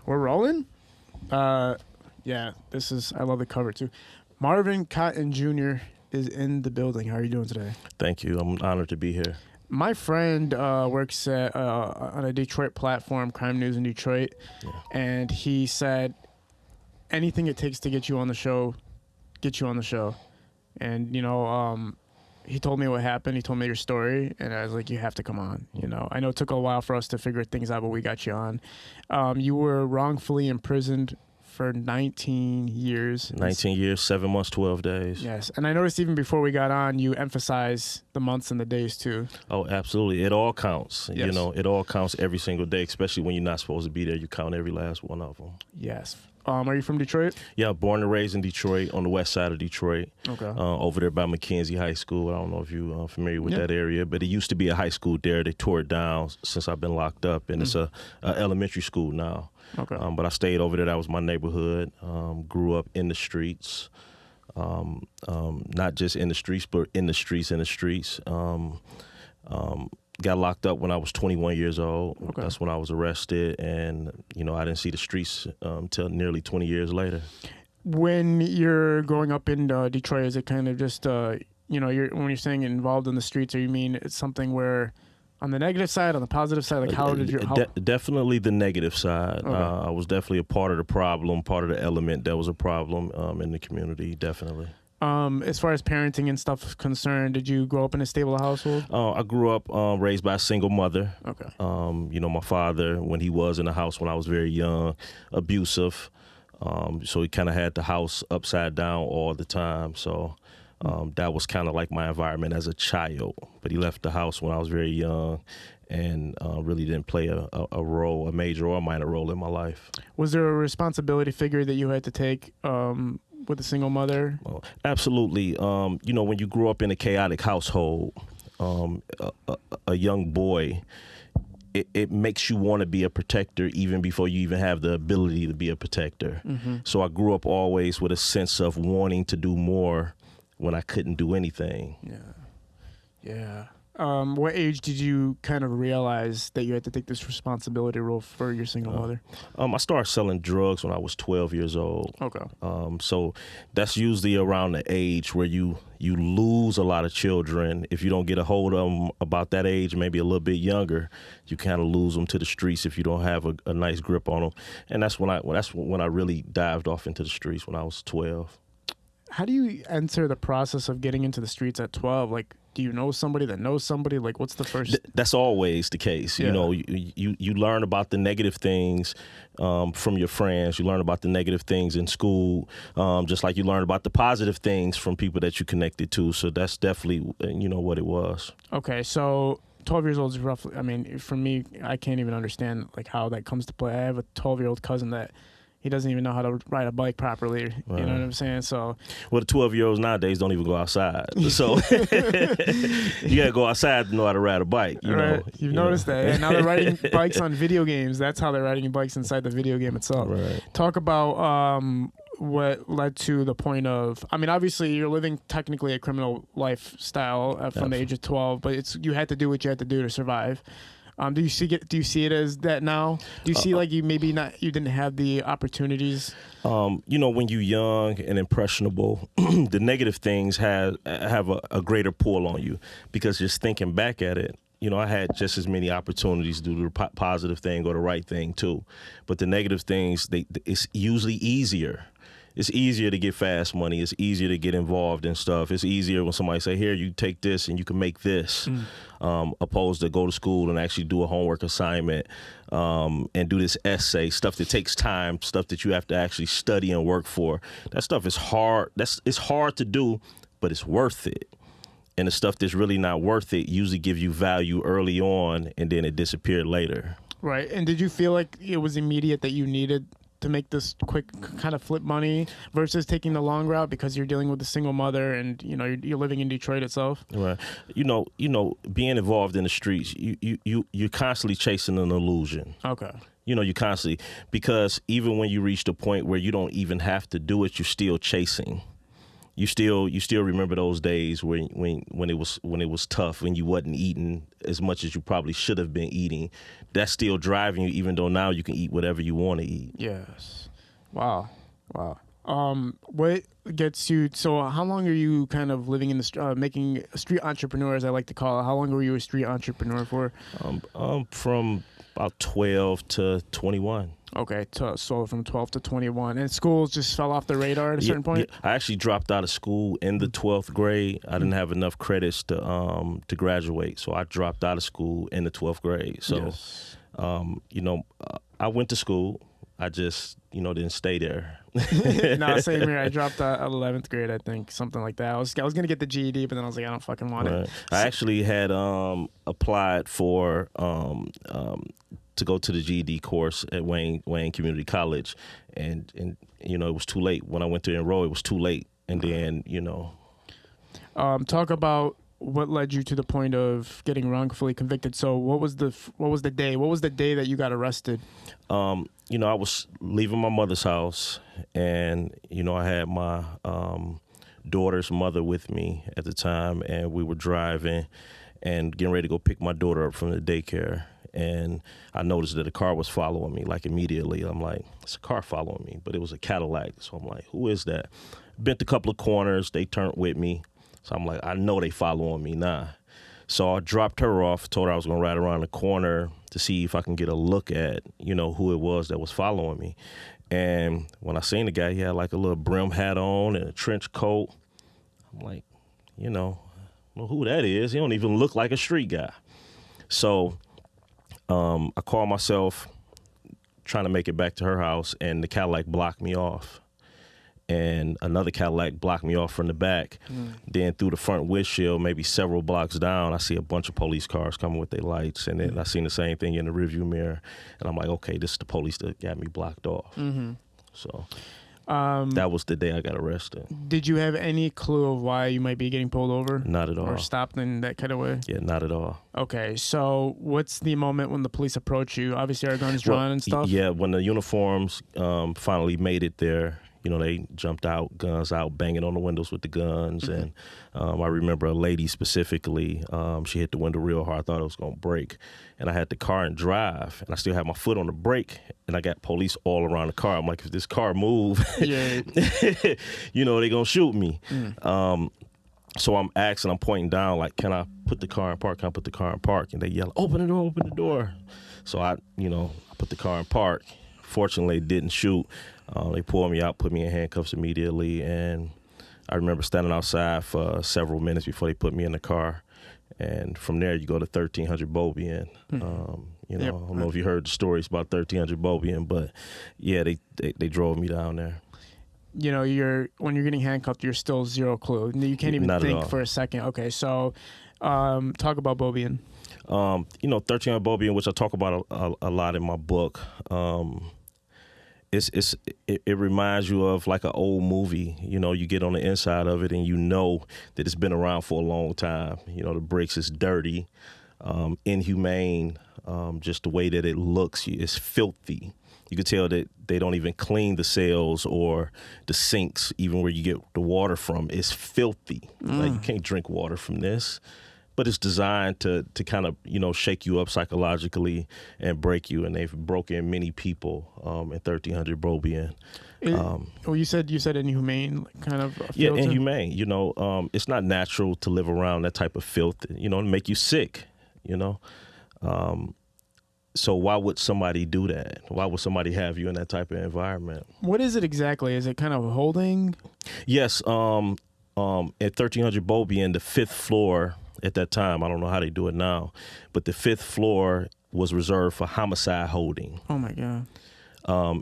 We're rolling? Yeah, I love the cover too. Marvin Cotton Jr. is in the building. How are you doing today? Thank you. I'm honored to be here. My friend works on a Detroit platform, Crime News in Detroit, and he said anything it takes to get you on the show, get you on the show. And, he told me what happened. He told me your story, and I was like, you have to come on. I know it took a while for us to figure things out, but we got you on. You were wrongfully imprisoned for 19 years. 19 years, 7 months, 12 days. Yes, and I noticed even before we got on, you emphasize the months and the days too. Oh, absolutely. It all counts. Yes. It all counts every single day, especially when you're not supposed to be there. You count every last one of them. Yes. Are you from Detroit? Yeah, born and raised in Detroit, on the west side of Detroit. Okay. Over there by McKenzie High School. I don't know if you're familiar with that area, but it used to be a high school there. They tore it down since I've been locked up, and it's a elementary school now. Okay. But I stayed over there. That was my neighborhood. Grew up in the streets, not just in the streets, but in the streets. Got locked up when I was 21 years old. Okay. That's when I was arrested, and I didn't see the streets until nearly 20 years later. When you're growing up in Detroit, is it kind of just when you're saying involved in the streets, or you mean it's something where on the negative side, on the positive side, like how did you? Definitely the negative side. Okay. I was definitely a part of the problem, part of the element that was a problem in the community. Definitely. As far as parenting and stuff is concerned, did you grow up in a stable household? I grew up raised by a single mother. Okay. My father, when he was in the house when I was very young, abusive. So he kind of had the house upside down all the time. So that was kind of like my environment as a child. But he left the house when I was very young and really didn't play a major or minor role in my life. Was there a responsibility figure that you had to take with a single mother? Well, absolutely. When you grew up in a chaotic household, a young boy, it makes you want to be a protector even before you even have the ability to be a protector. Mm-hmm. So I grew up always with a sense of wanting to do more when I couldn't do anything. Yeah. What age did you kind of realize that you had to take this responsibility role for your single mother? I started selling drugs when I was 12 years old. Okay. So that's usually around the age where you lose a lot of children. If you don't get a hold of them about that age, maybe a little bit younger, you kind of lose them to the streets if you don't have a nice grip on them. And that's when I really dived off into the streets, when I was 12. How do you enter the process of getting into the streets at 12? Like, do you know somebody that knows somebody? Like, what's the first? That's always the case. Yeah. You learn about the negative things from your friends. You learn about the negative things in school, just like you learn about the positive things from people that you connected to. So that's definitely, what it was. Okay, so 12 years old is roughly, I mean, for me, I can't even understand, like, how that comes to play. I have a 12-year-old cousin that he doesn't even know how to ride a bike properly. Right. You know what I'm saying? So, well, the 12-year-olds nowadays don't even go outside. So you gotta go outside to know how to ride a bike. Right. You've noticed that. And now they're riding bikes on video games. That's how they're riding bikes inside the video game itself. Right. Talk about what led to the point of, I mean, obviously you're living technically a criminal lifestyle from the age of 12, but you had to do what you had to do to survive. Do you see it as that now? Do you see like you didn't have the opportunities? When you're young and impressionable, the negative things have a greater pull on you, because just thinking back at it, I had just as many opportunities to do the positive thing or the right thing too, but the negative things, it's usually easier. It's easier to get fast money. It's easier to get involved in stuff. It's easier when somebody say, here, you take this and you can make this, opposed to go to school and actually do a homework assignment and do this essay, stuff that takes time, stuff that you have to actually study and work for. That stuff is hard. It's hard to do, but it's worth it. And the stuff that's really not worth it usually give you value early on, and then it disappeared later. Right. And did you feel like it was immediate that you needed to make this quick kind of flip money versus taking the long route because you're dealing with a single mother and you're living in Detroit itself? Right. Being involved in the streets, you're constantly chasing an illusion. Okay. You constantly, because even when you reach the point where you don't even have to do it, you're still chasing. you still remember those days when it was tough, when you wasn't eating as much as you probably should have been eating. That's still driving you, even though now you can eat whatever you want to eat. Yes. Wow. What gets you? So, how long are you kind of living in the making a street entrepreneur, as I like to call it? How long were you a street entrepreneur for? From about 12 to 21. Okay, so from 12 to 21, and schools just fell off the radar at a certain point. Yeah. I actually dropped out of school in the 12th grade. I didn't have enough credits to graduate, so I dropped out of school in the 12th grade. So, Yes. I went to school. I just, didn't stay there. No, same here. I dropped out 11th grade, I think, something like that. I was gonna get the GED, but then I was like, I don't fucking want it. I actually had applied for to go to the GED course at Wayne Community College, and it was too late. When I went to enroll, it was too late. And then talk about what led you to the point of getting wrongfully convicted. So what was the day? What was the day that you got arrested? I was leaving my mother's house, and I had my daughter's mother with me at the time, and we were driving and getting ready to go pick my daughter up from the daycare. And I noticed that a car was following me, like immediately. I'm like, it's a car following me, but it was a Cadillac. So I'm like, who is that? Bent a couple of corners, they turned with me. So I'm like, I know they following me now. So I dropped her off, told her I was gonna ride around the corner to see if I can get a look at, who it was that was following me. And when I seen the guy, he had like a little brim hat on and a trench coat. I'm like, I don't know who that is. He don't even look like a street guy. So I called myself trying to make it back to her house, and the Cadillac blocked me off. And another Cadillac blocked me off from the back. Then through the front windshield, maybe several blocks down, I see a bunch of police cars coming with their lights. And then I seen the same thing in the rearview mirror. And I'm like, okay, this is the police that got me blocked off. Mm-hmm. So that was the day I got arrested. Did you have any clue of why you might be getting pulled over? Not at all. Or stopped in that kind of way? Yeah, not at all. Okay, so what's the moment when the police approach you? Obviously, our guns drawn and stuff? Yeah, when the uniforms finally made it there, they jumped out, guns out, banging on the windows with the guns. Mm-hmm. And I remember a lady specifically, she hit the window real hard. I thought it was going to break. And I had the car and drive, and I still had my foot on the brake, and I got police all around the car. I'm like, if this car move, yeah. they're going to shoot me. So I'm asking, I'm pointing down, like, can I put the car in park? Can I put the car in park? And they yell, open the door, open the door. So I put the car in park. Fortunately, it didn't shoot. They pulled me out, put me in handcuffs immediately, and I remember standing outside for several minutes before they put me in the car. And from there, you go to 1300 Bobian. I don't know if you heard the stories about 1300 Bobian, but yeah, they drove me down there. When you're getting handcuffed, you're still zero clue. You can't even think for a second. Okay, so talk about Bobian. 1300 Bobian, which I talk about a lot in my book. It reminds you of like an old movie. You get on the inside of it and you know that it's been around for a long time. The bricks is dirty, inhumane, just the way that it looks. It's filthy. You can tell that they don't even clean the cells or the sinks, even where you get the water from. It's filthy. Like, you can't drink water from this. But it's designed to kind of, shake you up psychologically and break you. And they've broken many people in 1300 Bobian. You said inhumane, kind of. Yeah, inhumane. It's not natural to live around that type of filth. To make you sick. So why would somebody do that? Why would somebody have you in that type of environment? What is it exactly? Is it kind of holding? Yes. At 1300 Bobian, the 5th floor. At that time, I don't know how they do it now, but the 5th floor was reserved for homicide holding. Oh my God.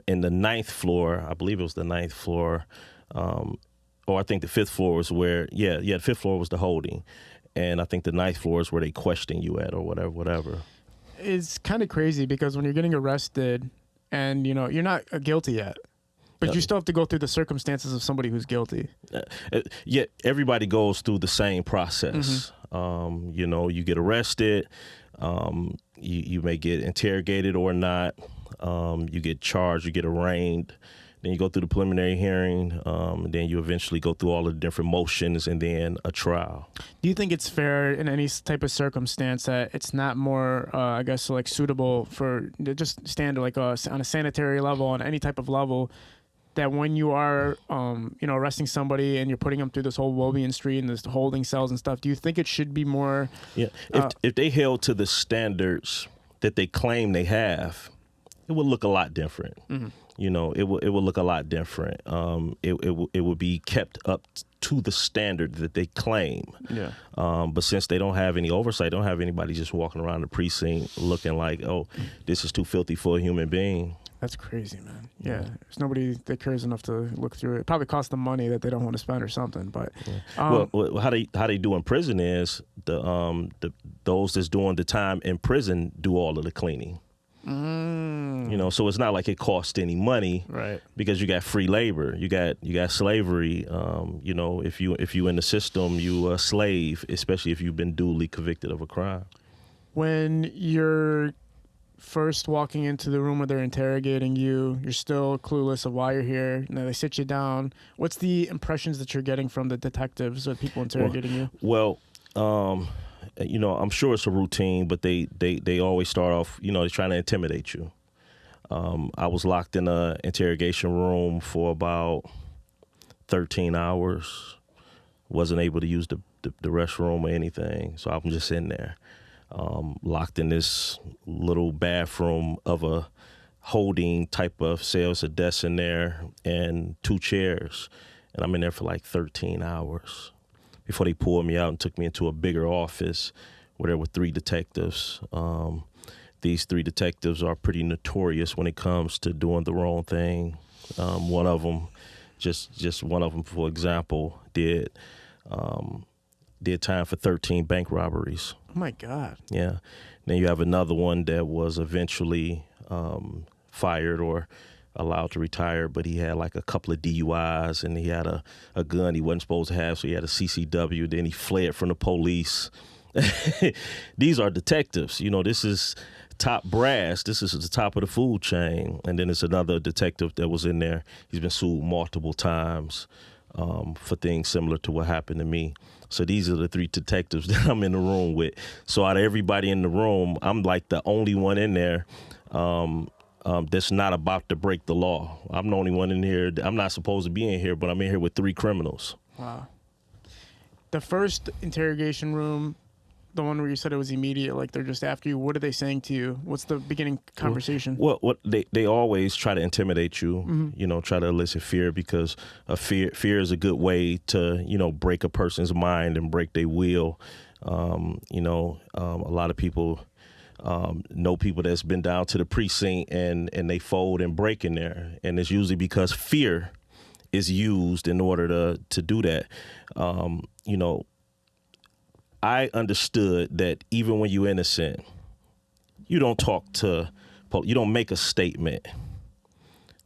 And the 9th floor, I believe it was the 9th floor, or I think the 5th floor was where, the 5th floor was the holding. And I think the 9th floor is where they question you at or whatever. It's kind of crazy because when you're getting arrested and, you're not guilty yet. But you still have to go through the circumstances of somebody who's guilty. Yeah, everybody goes through the same process. Mm-hmm. You get arrested, you may get interrogated or not. You get charged, you get arraigned. Then you go through the preliminary hearing, and then you eventually go through all the different motions, and then a trial. Do you think it's fair in any type of circumstance that it's not more, I guess, like suitable for just standard, like on a sanitary level, on any type of level, that when you are, arresting somebody and you're putting them through this whole Wobian street and this holding cells and stuff, do you think it should be more? Yeah, if they held to the standards that they claim they have, it would look a lot different. Mm-hmm. It would look a lot different. It would be kept up to the standard that they claim. Yeah. But since they don't have any oversight, don't have anybody just walking around the precinct looking like, oh, this is too filthy for a human being. That's crazy, man. Yeah. There's nobody that cares enough to look through it. It probably costs them money that they don't want to spend or something. But well, how they do in prison is those that's doing the time in prison do all of the cleaning. So it's not like it costs any money, right? Because you got free labor, you got slavery. If you in the system, you a slave, especially if you've been duly convicted of a crime. When you're first walking into the room where they're interrogating you, you're still clueless of why you're here. They sit you down. What's the impressions that you're getting from the detectives or people interrogating you? Well, I'm sure it's a routine, but they always start off, they're trying to intimidate you. I was locked in a interrogation room for about 13 hours. Wasn't able to use the restroom or anything, so I'm just in there, locked in this little bathroom of a holding type of cell. It's a desk in there and 2 chairs, and I'm in there for like 13 hours. Before they pulled me out and took me into a bigger office where there were 3 detectives. These 3 detectives are pretty notorious when it comes to doing the wrong thing. One of them, just one of them, for example, did time for 13 bank robberies. Oh my God. Yeah. Then you have another one that was eventually fired or allowed to retire, but he had like a couple of DUIs and he had a gun he wasn't supposed to have, so he had a CCW. Then he fled from the police. These are detectives. This is top brass. This is the top of the food chain. And then there's another detective that was in there. He's been sued multiple times for things similar to what happened to me. So these are the 3 detectives that I'm in the room with. So out of everybody in the room, I'm like the only one in there that's not about to break the law. I'm the only one in here. I'm not supposed to be in here, but I'm in here with 3 criminals. Wow. The first interrogation room, the one where you said it was immediate, like they're just after you, what are they saying to you? What's the beginning conversation? Well, what they always try to intimidate you, try to elicit fear, because fear is a good way to, break a person's mind and break their will. A lot of people know people that's been down to the precinct and they fold and break in there. And it's usually because fear is used in order to do that. I understood that even when you're innocent, you don't you don't make a statement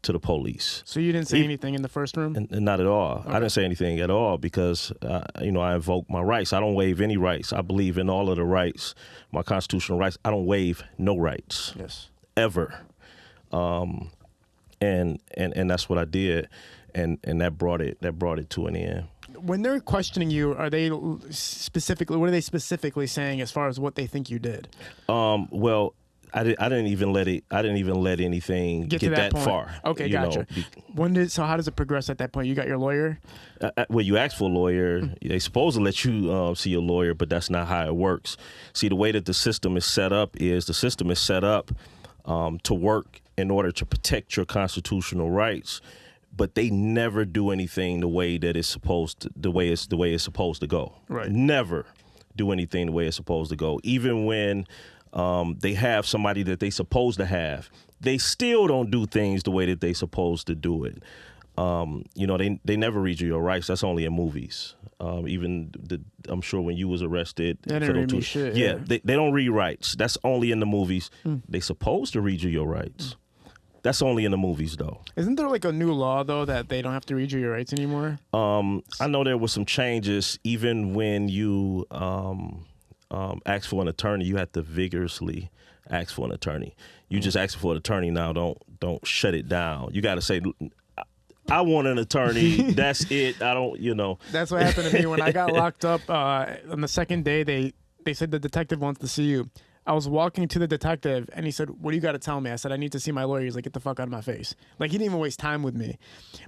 to the police. So you didn't say anything in the first room? And not at all. Okay. I didn't say anything at all because, I invoke my rights. I don't waive any rights. I believe in all of the rights, my constitutional rights. I don't waive no rights. Yes. Ever. And that's what I did. And that brought it to an end. When they're questioning you, what are they specifically saying as far as what they think you did? Well, I didn't even let anything get that far. Okay, gotcha. So how does it progress at that point? You got your lawyer? Well, you ask for a lawyer. They supposed to let you see your lawyer, but that's not how it works. See, the way that the system is set up to work in order to protect your constitutional rights, but they never do anything the way that it's supposed to, the way it's supposed to go. Right. Never do anything the way it's supposed to go. Even when they have somebody that they supposed to have, they still don't do things the way that they supposed to do it. They never read you your rights. That's only in movies. I'm sure when you was arrested, they didn't read me shit. Yeah, they don't read rights. That's only in the movies. They supposed to read you your rights. That's only in the movies, though. Isn't there like a new law, though, that they don't have to read you your rights anymore? I know there were some changes. Even when you ask for an attorney, you have to vigorously ask for an attorney. You just ask for an attorney now. Don't shut it down. You got to say, I want an attorney. That's it. I don't, That's what happened to me when I got locked up. On the second day, they said the detective wants to see you. I was walking to the detective, and he said, "What do you got to tell me?" I said, "I need to see my lawyer." He's like, "Get the fuck out of my face!" Like, he didn't even waste time with me.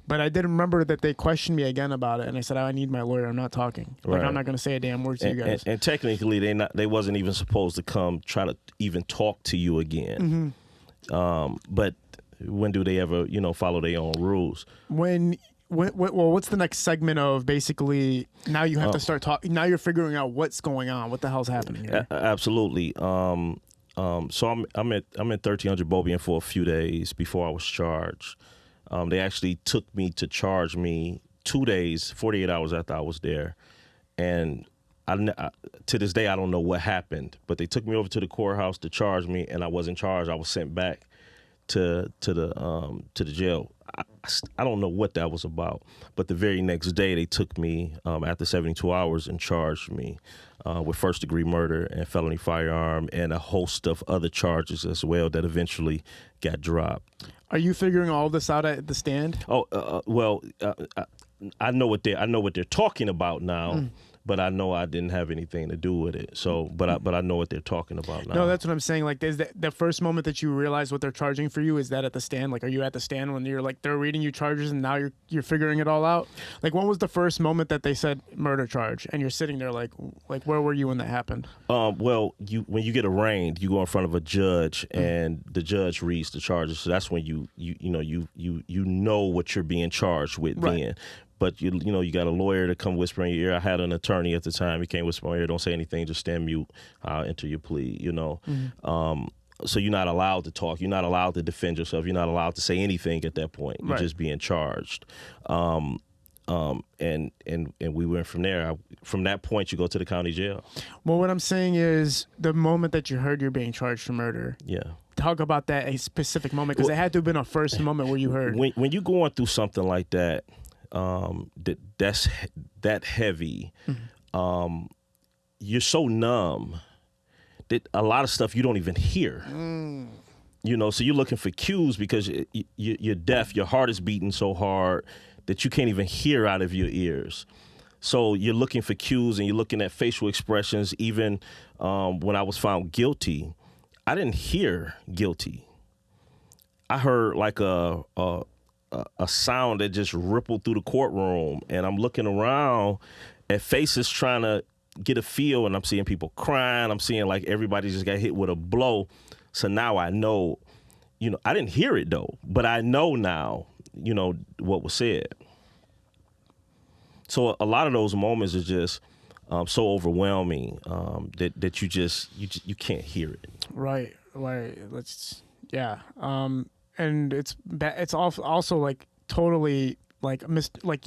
But I did remember that they questioned me again about it, and I said, "I need my lawyer. I'm not talking. Like, I'm not going to say a damn word to you guys." And technically, they wasn't even supposed to come try to even talk to you again. But when do they ever, follow their own rules? What's the next segment of basically now you have to start talking? Now you're figuring out what's going on. What the hell's happening here? Absolutely. So I'm at 1300 Bobian for a few days before I was charged. They actually took me to charge me 2 days, 48 hours after I was there, and to this day I don't know what happened. But they took me over to the courthouse to charge me, and I wasn't charged. I was sent back to the jail. I don't know what that was about, but the very next day they took me after 72 hours and charged me with first-degree murder and felony firearm and a host of other charges as well that eventually got dropped. Are you figuring all this out at the stand? I know what they're talking about now. But I know I didn't have anything to do with it. So, but I know what they're talking about now. No, that's what I'm saying. Like, is the first moment that you realize what they're charging for you, is that at the stand? Like, are you at the stand when you're like they're reading you charges and now you're figuring it all out? Like, when was the first moment that they said murder charge and you're sitting there like where were you when that happened? Well, when you get arraigned, you go in front of a judge and the judge reads the charges. So that's when you know what you're being charged with then. But you got a lawyer to come whisper in your ear. I had an attorney at the time. He came whisper in your ear. Don't say anything. Just stand mute. I'll enter your plea. So you're not allowed to talk. You're not allowed to defend yourself. You're not allowed to say anything at that point. You're just being charged. And we went from there. From that point, you go to the county jail. Well, what I'm saying is the moment that you heard you're being charged for murder. Yeah. Talk about that, a specific moment, because it had to have been a first moment where you heard. When you're going through something like that. That's that heavy. You're so numb that a lot of stuff you don't even hear. So you're looking for cues because you're deaf. Your heart is beating so hard that you can't even hear out of your ears. So you're looking for cues and you're looking at facial expressions. Even when I was found guilty, I didn't hear guilty. I heard like a sound that just rippled through the courtroom, and I'm looking around at faces trying to get a feel, and I'm seeing people crying. I'm seeing like everybody just got hit with a blow. So now I know, I didn't hear it though, but I know now, what was said. So a lot of those moments are just so overwhelming that you can't hear it. Right. And it's also like totally like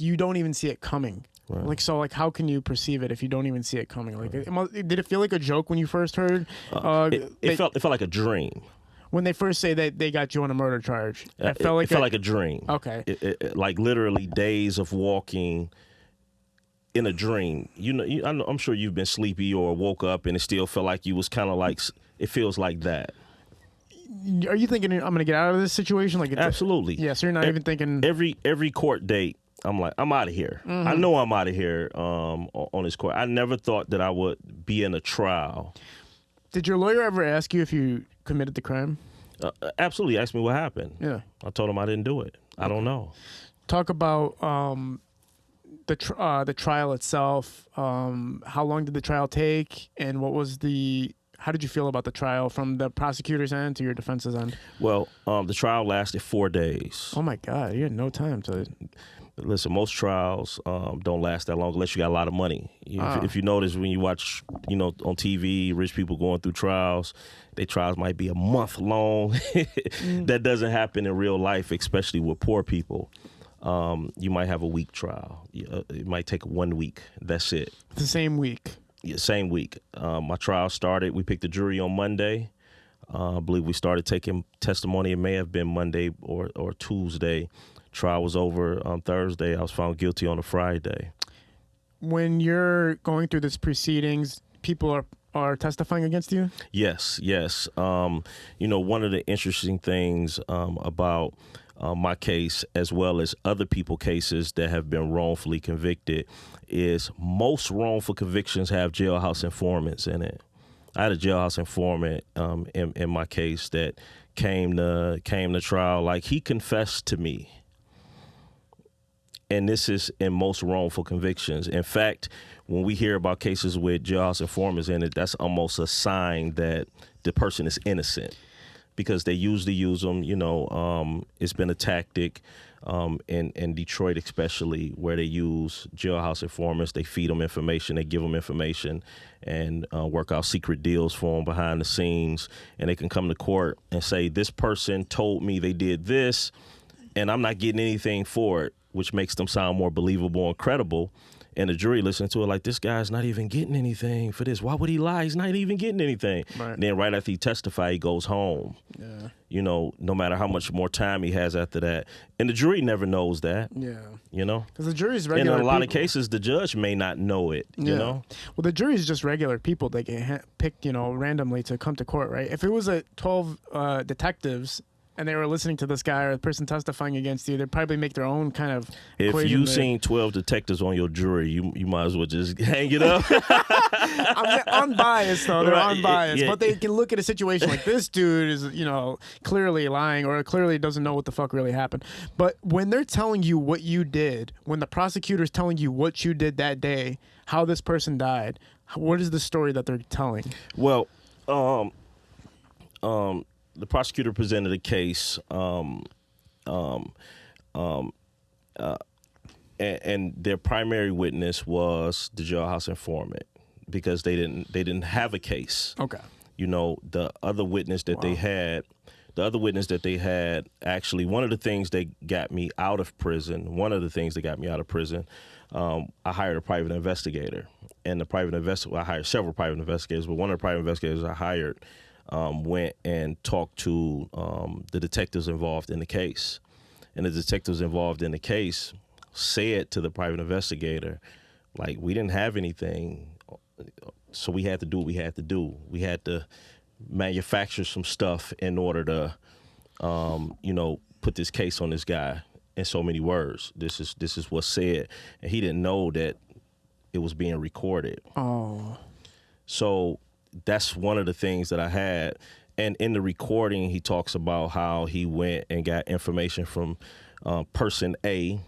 you don't even see it coming. Right. Like, so like how can you perceive it if you don't even see it coming? Like, did it feel like a joke when you first heard? It felt like a dream. When they first say that they got you on a murder charge, it felt like a dream. Okay. It like literally days of walking in a dream. I'm sure you've been sleepy or woke up and it still felt like you was kind of like, it feels like that. Are you thinking I'm going to get out of this situation? Like, absolutely. Yeah. So you're not even thinking every court date. I'm like, I'm out of here. I know I'm out of here on this court. I never thought that I would be in a trial. Did your lawyer ever ask you if you committed the crime? Absolutely. Asked me what happened. Yeah. I told him I didn't do it. I don't know. Talk about the trial itself. How long did the trial take, and how did you feel about the trial from the prosecutor's end to your defense's end? Well, the trial lasted 4 days. Oh my God, you had no time to. Listen, most trials don't last that long unless you got a lot of money. If you notice when you watch, on TV, rich people going through trials, their trials might be a month long. That doesn't happen in real life, especially with poor people. You might have a week trial. It might take 1 week. That's it. The same week. Yeah, same week. My trial started. We picked the jury on Monday. I believe we started taking testimony. It may have been Monday or Tuesday. Trial was over on Thursday. I was found guilty on a Friday. When you're going through this proceedings, people are testifying against you? Yes. One of the interesting things about my case, as well as other people's cases that have been wrongfully convicted, is most wrongful convictions have jailhouse informants in it. I had a jailhouse informant in my case that came to trial. Like, he confessed to me. And this is in most wrongful convictions. In fact, when we hear about cases with jailhouse informants in it, that's almost a sign that the person is innocent, because they usually use them. It's been a tactic in Detroit especially, where they use jailhouse informants. They feed them information, they give them information, and work out secret deals for them behind the scenes. And they can come to court and say, this person told me they did this, and I'm not getting anything for it, which makes them sound more believable and credible. And the jury listens to it like, this guy's not even getting anything for this. Why would he lie? He's not even getting anything. Right. Then right after he testifies, he goes home. Yeah. No matter how much more time he has after that. And the jury never knows that. Yeah. Because the jury's regular people. And in a lot people. of cases, the judge may not know it, you know? Well, the jury's just regular people. They get picked, randomly to come to court, right? If it was 12 detectives and they were listening to this guy or the person testifying against you, they'd probably make their own kind of If you've seen 12 detectives on your jury, you might as well just hang it up. I'm unbiased, though. They're unbiased. Yeah. But they can look at a situation like, this dude is, clearly lying, or clearly doesn't know what the fuck really happened. But when they're telling you what you did, when the prosecutor's telling you what you did that day, how this person died, what is the story that they're telling? Well, the prosecutor presented a case, and their primary witness was the jailhouse informant, because they didn't have a case. Okay. The other witness that they had, actually, one of the things that got me out of prison, I hired a private investigator, and I hired several private investigators, but one of the private investigators I hired went and talked to the detectives involved in the case. And the detectives involved in the case said to the private investigator, like, we didn't have anything, so we had to do what we had to do. We had to manufacture some stuff in order to, put this case on this guy in so many words. This is what's said. And he didn't know that it was being recorded. Oh. So that's one of the things that I had. And in the recording, he talks about how he went and got information from person A,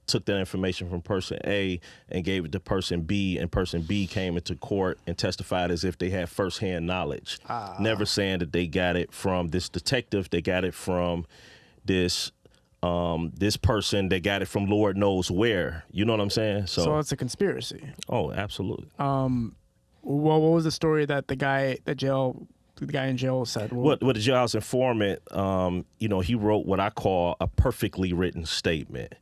took that information from person A and gave it to person B, and person B came into court and testified as if they had firsthand knowledge. Never saying that they got it from this detective, they got it from this person, they got it from Lord knows where. You know what I'm saying? So it's a conspiracy. Oh, absolutely. Well, what was the story that the guy in jail said? What the jailhouse informant, he wrote what I call a perfectly written statement.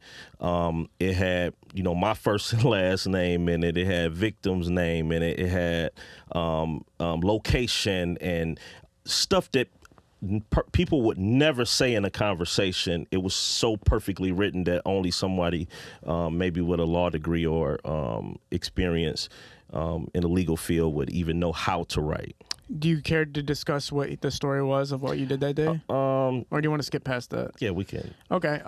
It had, my first and last name in it. It had victim's name in it. It had location and stuff that people would never say in a conversation. It was so perfectly written that only somebody maybe with a law degree or experience in the legal field would even know how to write. Do you care to discuss what the story was of what you did that day? Or do you want to skip past that? Yeah, we can. Okay.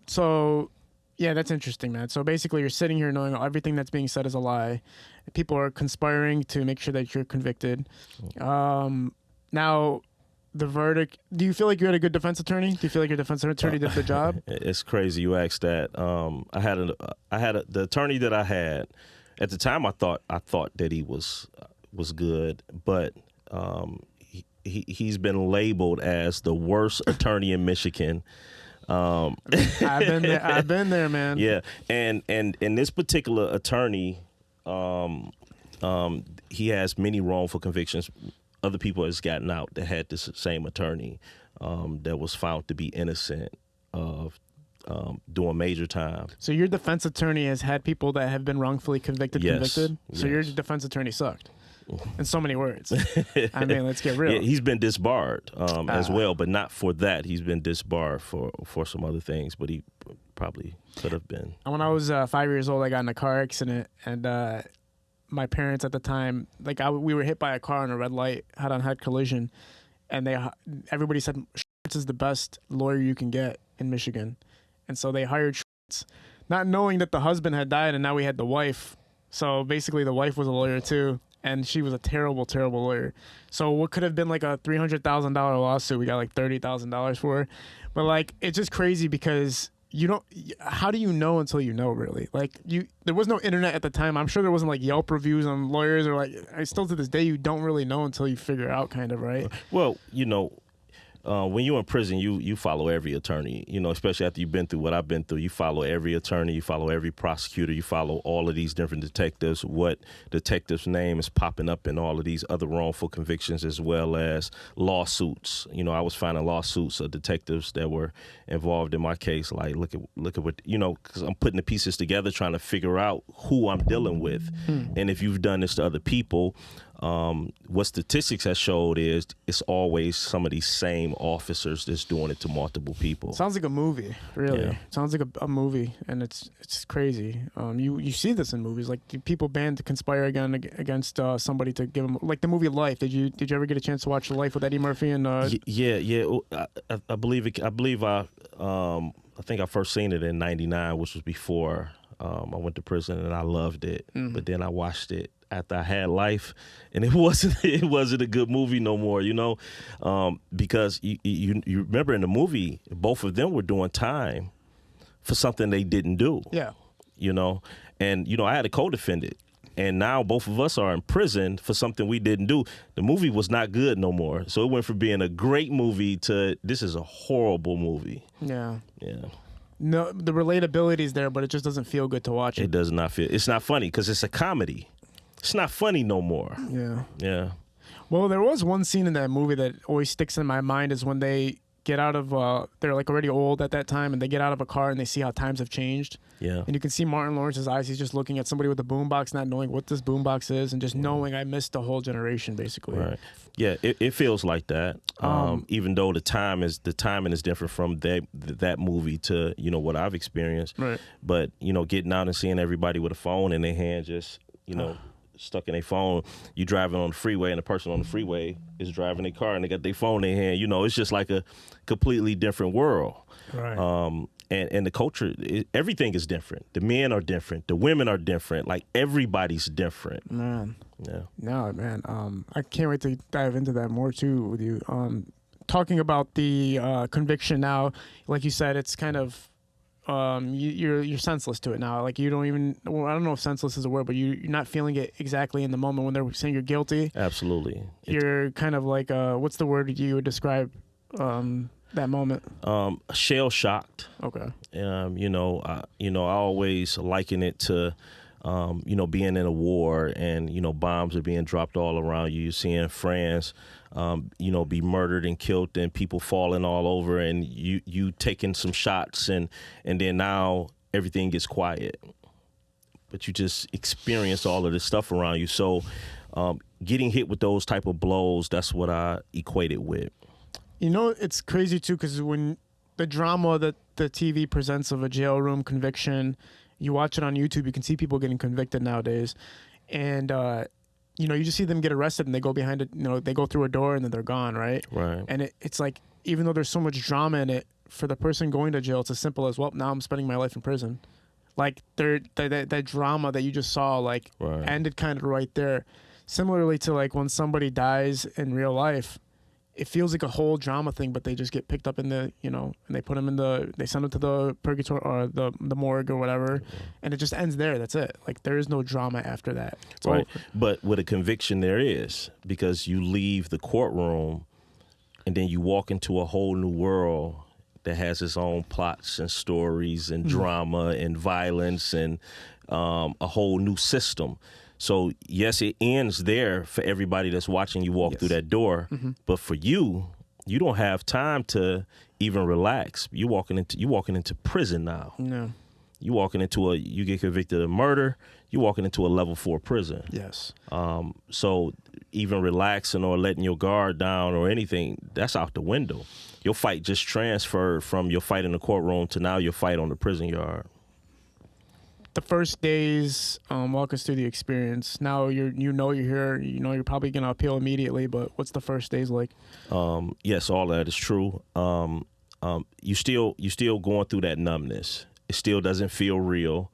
So, yeah, that's interesting, man. So basically you're sitting here knowing everything that's being said is a lie. People are conspiring to make sure that you're convicted. Now, the verdict, do you feel like you had a good defense attorney? Do you feel like your defense attorney did the job? It's crazy you asked that. The attorney that I had at the time, I thought that he was good, but he's been labeled as the worst attorney in Michigan. I've been there, man. Yeah, and this particular attorney, he has many wrongful convictions. Other people has gotten out that had this same attorney that was found to be innocent of doing major time. So your defense attorney has had people that have been wrongfully convicted? So yes. Your defense attorney sucked. In so many words. I mean, let's get real. Yeah, he's been disbarred as well, but not for that. He's been disbarred for some other things, but he probably could have been. When I was 5 years old, I got in a car accident, and my parents at the time, we were hit by a car on a red light, head-on-head collision, and everybody said, "This is the best lawyer you can get." in Michigan. And so they hired Schwartz, not knowing that the husband had died, and now we had the wife. So basically the wife was a lawyer too, and she was a terrible, terrible lawyer. So what could have been like a $300,000 lawsuit, we got like $30,000 for. But like, it's just crazy because you don't, how do you know until you know, really? Like, there was no internet at the time. I'm sure there wasn't like Yelp reviews on lawyers, or like, I still to this day, you don't really know until you figure out, kind of, right? Well, when you're in prison, you follow every attorney, especially after you've been through what I've been through. You follow every attorney, you follow every prosecutor, you follow all of these different detectives, what detective's name is popping up in all of these other wrongful convictions, as well as lawsuits. I was finding lawsuits of detectives that were involved in my case. Like, look at what, because I'm putting the pieces together, trying to figure out who I'm dealing with. And if you've done this to other people, what statistics has showed is it's always some of these same officers that's doing it to multiple people. Sounds like a movie, really. Yeah. Sounds like a movie, and it's crazy. You see this in movies, like people band to conspire against somebody to give them, like the movie Life. Did you ever get a chance to watch Life with Eddie Murphy and? Yeah. I believe I think I first seen it in '99, which was before I went to prison, and I loved it. Mm-hmm. But then I watched it after I had Life, and it wasn't a good movie no more, because you remember in the movie, both of them were doing time for something they didn't do. Yeah. And I had a co-defendant, and now both of us are in prison for something we didn't do. The movie was not good no more, so it went from being a great movie to this is a horrible movie. Yeah. Yeah. No, the relatability is there, but it just doesn't feel good to watch it. It does not feel. It's not funny because it's a comedy. It's not funny no more. Yeah. Yeah. Well, there was one scene in that movie that always sticks in my mind, is when they get out of, they're like already old at that time, and they get out of a car and they see how times have changed. Yeah. And you can see Martin Lawrence's eyes. He's just looking at somebody with a boombox, not knowing what this boombox is, and just knowing I missed a whole generation, basically. Right. Yeah, it feels like that. Even though the timing is different from that movie to what I've experienced. Right. But getting out and seeing everybody with a phone in their hand, just stuck in their phone. You driving on the freeway, and the person on the freeway is driving their car, and they got their phone in their hand. It's just like a completely different world. Right. And the culture, everything is different. The men are different. The women are different. Like, everybody's different. Man. Yeah. No, man. I can't wait to dive into that more too with you. Talking about the conviction now, like you said, it's kind of you're senseless to it now. Like, you don't even. Well, I don't know if senseless is a word, but you're not feeling it exactly in the moment when they're saying you're guilty. Absolutely. You're kind of like what's the word you would describe that moment? Shell shocked. Okay. I always liken it to, being in a war, and bombs are being dropped all around you. You're seeing friends, be murdered and killed, and people falling all over, and you taking some shots, and then now everything gets quiet. But you just experience all of this stuff around you. So, getting hit with those type of blows, that's what I equate it with. It's crazy too, because when the drama that the TV presents of a jail room conviction, you watch it on YouTube, you can see people getting convicted nowadays, and you just see them get arrested, and they go behind it. They go through a door, and then they're gone, right? Right. And it's like, even though there's so much drama in it, for the person going to jail, it's as simple as, well, now I'm spending my life in prison. Like, that drama that you just saw, like, right, ended kind of right there. Similarly to, like, when somebody dies in real life, it feels like a whole drama thing, but they just get picked up in the, and they put them they send them to the purgatory or the morgue or whatever, and it just ends there. That's it. Like, there is no drama after that. It's right. over. But with a conviction, there is, because you leave the courtroom, and then you walk into a whole new world that has its own plots and stories and drama and violence and a whole new system. So, yes, it ends there for everybody that's watching you walk through that door. Mm-hmm. But for you don't have time to even relax. You're walking into prison now. No. You get convicted of murder, you're walking into a level 4 prison. Yes. So even relaxing or letting your guard down or anything, that's out the window. Your fight just transferred from your fight in the courtroom to now your fight on the prison yard. The first days, walk us through the experience. Now you're here. You're probably gonna appeal immediately. But what's the first days like? Yes, all that is true. you still going through that numbness. It still doesn't feel real.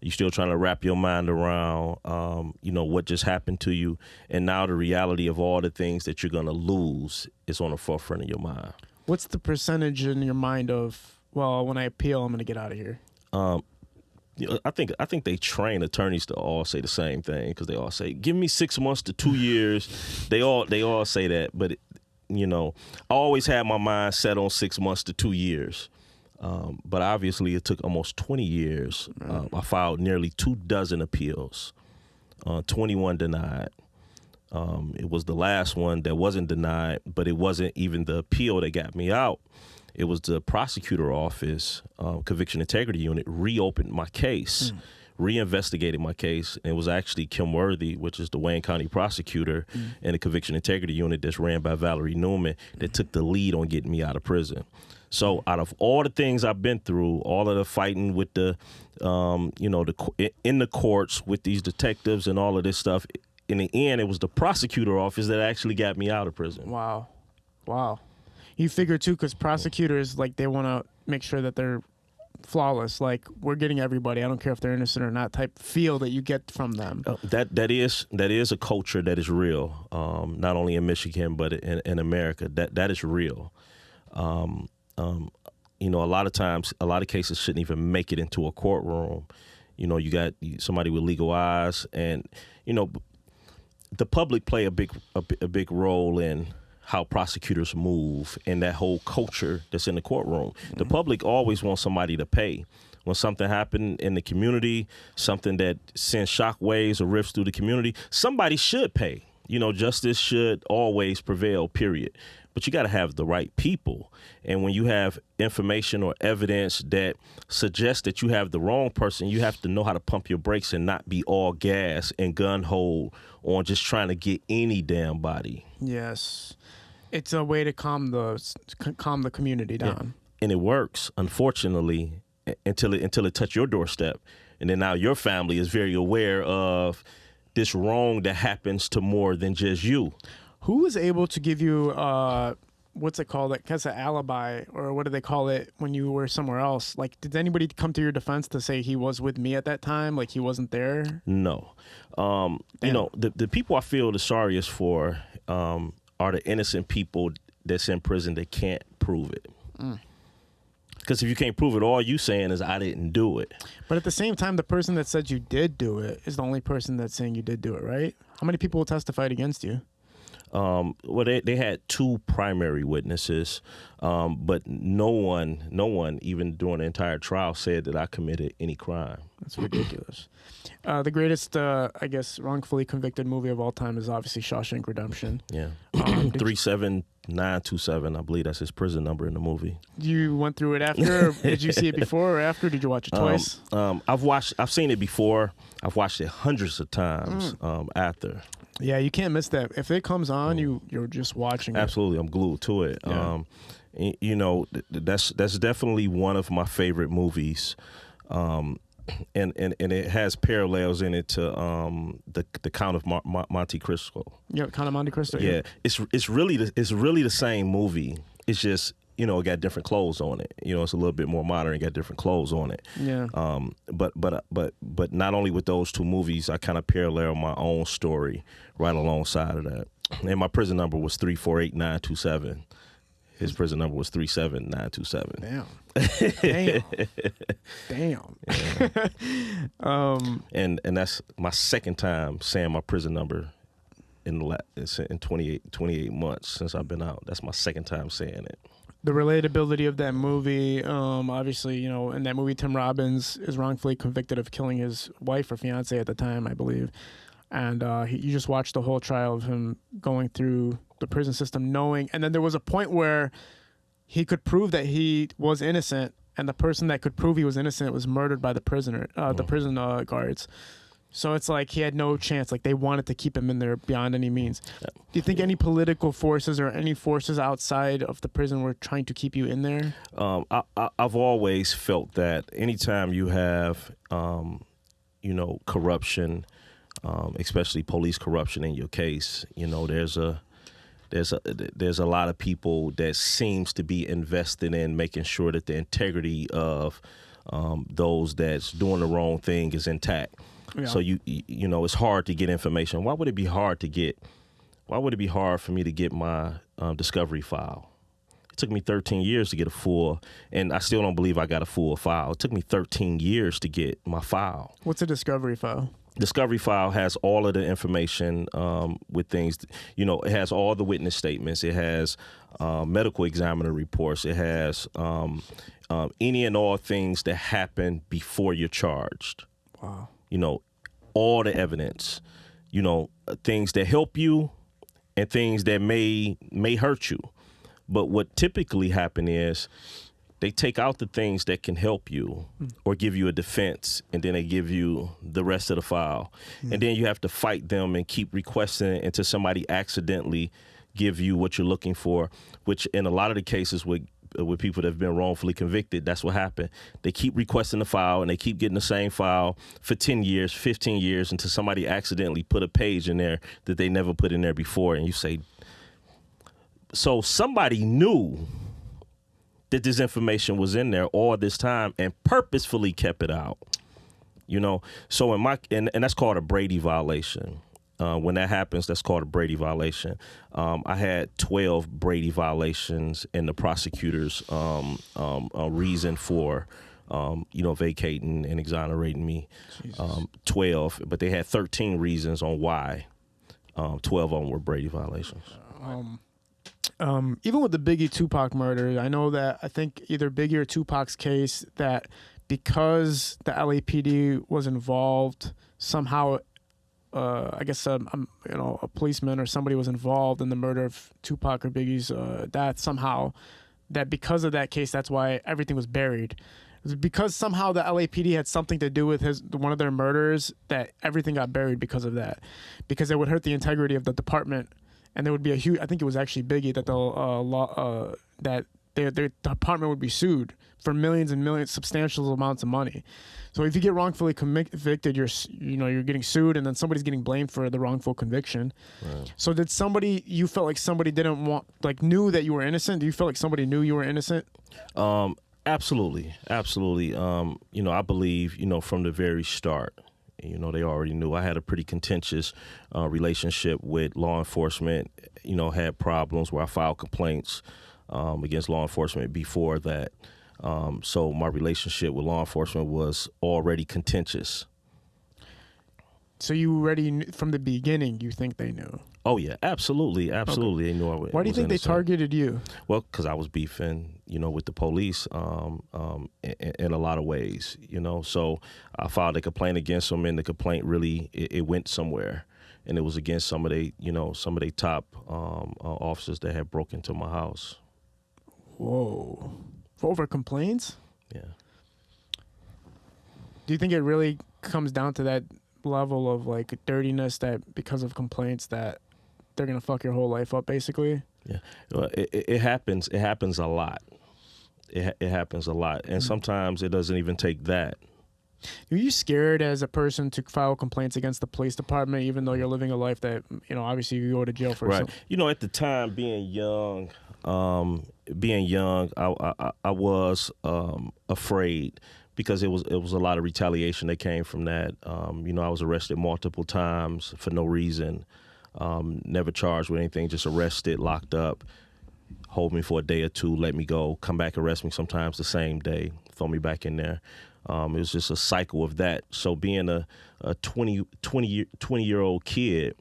You're still trying to wrap your mind around, what just happened to you. And now the reality of all the things that you're going to lose is on the forefront of your mind. What's the percentage in your mind of, well, when I appeal, I'm going to get out of here? I think they train attorneys to all say the same thing, because they all say, give me 6 months to 2 years. They all say that. But, I always had my mind set on 6 months to 2 years. But obviously, it took almost 20 years. I filed nearly 24 appeals, 21 denied. It was the last one that wasn't denied, but it wasn't even the appeal that got me out. It was the prosecutor office, conviction integrity unit, reopened my case, reinvestigated my case. And it was actually Kim Worthy, which is the Wayne County prosecutor, and the conviction integrity unit that's ran by Valerie Newman, that took the lead on getting me out of prison. So out of all the things I've been through, all of the fighting with the, in the courts with these detectives and all of this stuff, in the end, it was the prosecutor office that actually got me out of prison. Wow. You figure, too, because prosecutors, like, they want to make sure that they're flawless. Like, we're getting everybody, I don't care if they're innocent or not, type feel that you get from them. That is a culture that is real, not only in Michigan, but in America. That is real. A lot of times, a lot of cases shouldn't even make it into a courtroom. You got somebody with legal eyes, and the public play a big role in how prosecutors move and that whole culture that's in the courtroom. The public always wants somebody to pay. When something happened in the community, something that sends shockwaves or rifts through the community, somebody should pay. Justice should always prevail, period. But you got to have the right people. And when you have information or evidence that suggests that you have the wrong person, you have to know how to pump your brakes and not be all gas and gun-ho on just trying to get any damn body. Yes. It's a way to calm the community down. Yeah. And it works, unfortunately, until it touches your doorstep. And then now your family is very aware of this wrong that happens to more than just you. Who was able to give you, what's it called? Like, an alibi, or what do they call it when you were somewhere else? Like, did anybody come to your defense to say he was with me at that time? Like, he wasn't there? No. The people I feel the sorriest for are the innocent people that's in prison that can't prove it. Because if you can't prove it, all you saying is I didn't do it. But at the same time, the person that said you did do it is the only person that's saying you did do it, right? How many people testified against you? Well, they had two primary witnesses, but no one, even during the entire trial, said that I committed any crime. That's ridiculous. The greatest, I guess, wrongfully convicted movie of all time is obviously Shawshank Redemption. Yeah. 37927, I believe that's his prison number in the movie. You went through it after? Or did you see it before or after? Did you watch it twice? I've seen it before. I've watched it hundreds of times after. Yeah, you can't miss that. If it comes on, you're just watching it. Absolutely, I'm glued to it. Yeah. That's definitely one of my favorite movies, and it has parallels in it to the Count of Monte Cristo. Yeah, Count of Monte Cristo. Yeah, it's really the same movie. It's just it got different clothes on it. It's a little bit more modern. It got different clothes on it. Yeah. But not only with those two movies, I kind of parallel my own story right alongside of that. And my prison number was 348927. His prison number was 37927. Damn. And that's my second time saying my prison number in 28 months since I've been out. That's my second time saying it. The relatability of that movie, obviously, in that movie, Tim Robbins is wrongfully convicted of killing his wife or fiance at the time, I believe. And you just watched the whole trial of him going through the prison system, knowing. And then there was a point where he could prove that he was innocent, and the person that could prove he was innocent was murdered by the prison guards. So it's like he had no chance. Like, they wanted to keep him in there beyond any means. Do you think any political forces or any forces outside of the prison were trying to keep you in there? I've always felt that anytime you have, corruption, especially police corruption in your case, there's there's a lot of people that seems to be invested in making sure that the integrity of those that's doing the wrong thing is intact. Yeah. So you know, it's hard to get information. Why would it be hard for me to get my discovery file? It took me 13 years to get a full, and I still don't believe I got a full file. It took me 13 years to get my file. What's a discovery file? Discovery file has all of the information with things, you know, it has all the witness statements. It has medical examiner reports. It has any and all things that happen before you're charged. Wow. You know, all the evidence, you know, things that help you and things that may hurt you. But what typically happen is they take out the things that can help you or give you a defense, and then they give you the rest of the file. And then you have to fight them and keep requesting it until somebody accidentally give you what you're looking for, which in a lot of the cases with people that have been wrongfully convicted, that's what happened. They keep requesting the file, and they keep getting the same file for 10 years, 15 years, until somebody accidentally put a page in there that they never put in there before. And you say, so somebody knew that this information was in there all this time and purposefully kept it out, you know? So and that's called a Brady violation. When that happens, that's called a Brady violation. I had 12 Brady violations, and the prosecutor's reason for, you know, vacating and exonerating me, 12, but they had 13 reasons on why 12 of them were Brady violations. Even with the Biggie Tupac murder, I know that I think either Biggie or Tupac's case, that because the LAPD was involved somehow, I guess you know, a policeman or somebody was involved in the murder of Tupac or Biggie's death somehow, that because of that case, that's why everything was buried. It was because somehow the LAPD had something to do with one of their murders, that everything got buried because of that, because it would hurt the integrity of the department. And there would be a huge, I think it was actually Biggie, that their department would be sued for millions and millions, substantial amounts of money. So if you get wrongfully convicted, you're getting sued, and then somebody's getting blamed for the wrongful conviction. Right. So you felt like somebody knew that you were innocent? Do you feel like somebody knew you were innocent? Absolutely. You know, I believe, you know, from the very start, you know, they already knew. I had a pretty contentious relationship with law enforcement, you know, had problems where I filed complaints against law enforcement before that. So my relationship with law enforcement was already contentious. So you already, from the beginning, you think they knew? Oh, yeah, absolutely. Okay. They knew I was. Why do you think they targeted you? Well, because I was beefing, you know, with the police in a lot of ways, you know. So I filed a complaint against them, and the complaint really, it went somewhere. And it was against some of their top officers that had broken into my house. Whoa. For over complaints? Yeah. Do you think it really comes down to that level of like dirtiness, that because of complaints that they're gonna fuck your whole life up, basically? Yeah, well, it happens. It happens a lot. It happens a lot, and sometimes it doesn't even take that. Are you scared as a person to file complaints against the police department, even though you're living a life that, you know, obviously you go to jail for? Right. You know, at the time, being young, I was afraid, because it was a lot of retaliation that came from that. You know, I was arrested multiple times for no reason, never charged with anything, just arrested, locked up, hold me for a day or two, let me go, come back, arrest me sometimes the same day, throw me back in there. It was just a cycle of that. So being a 20-year-old kid,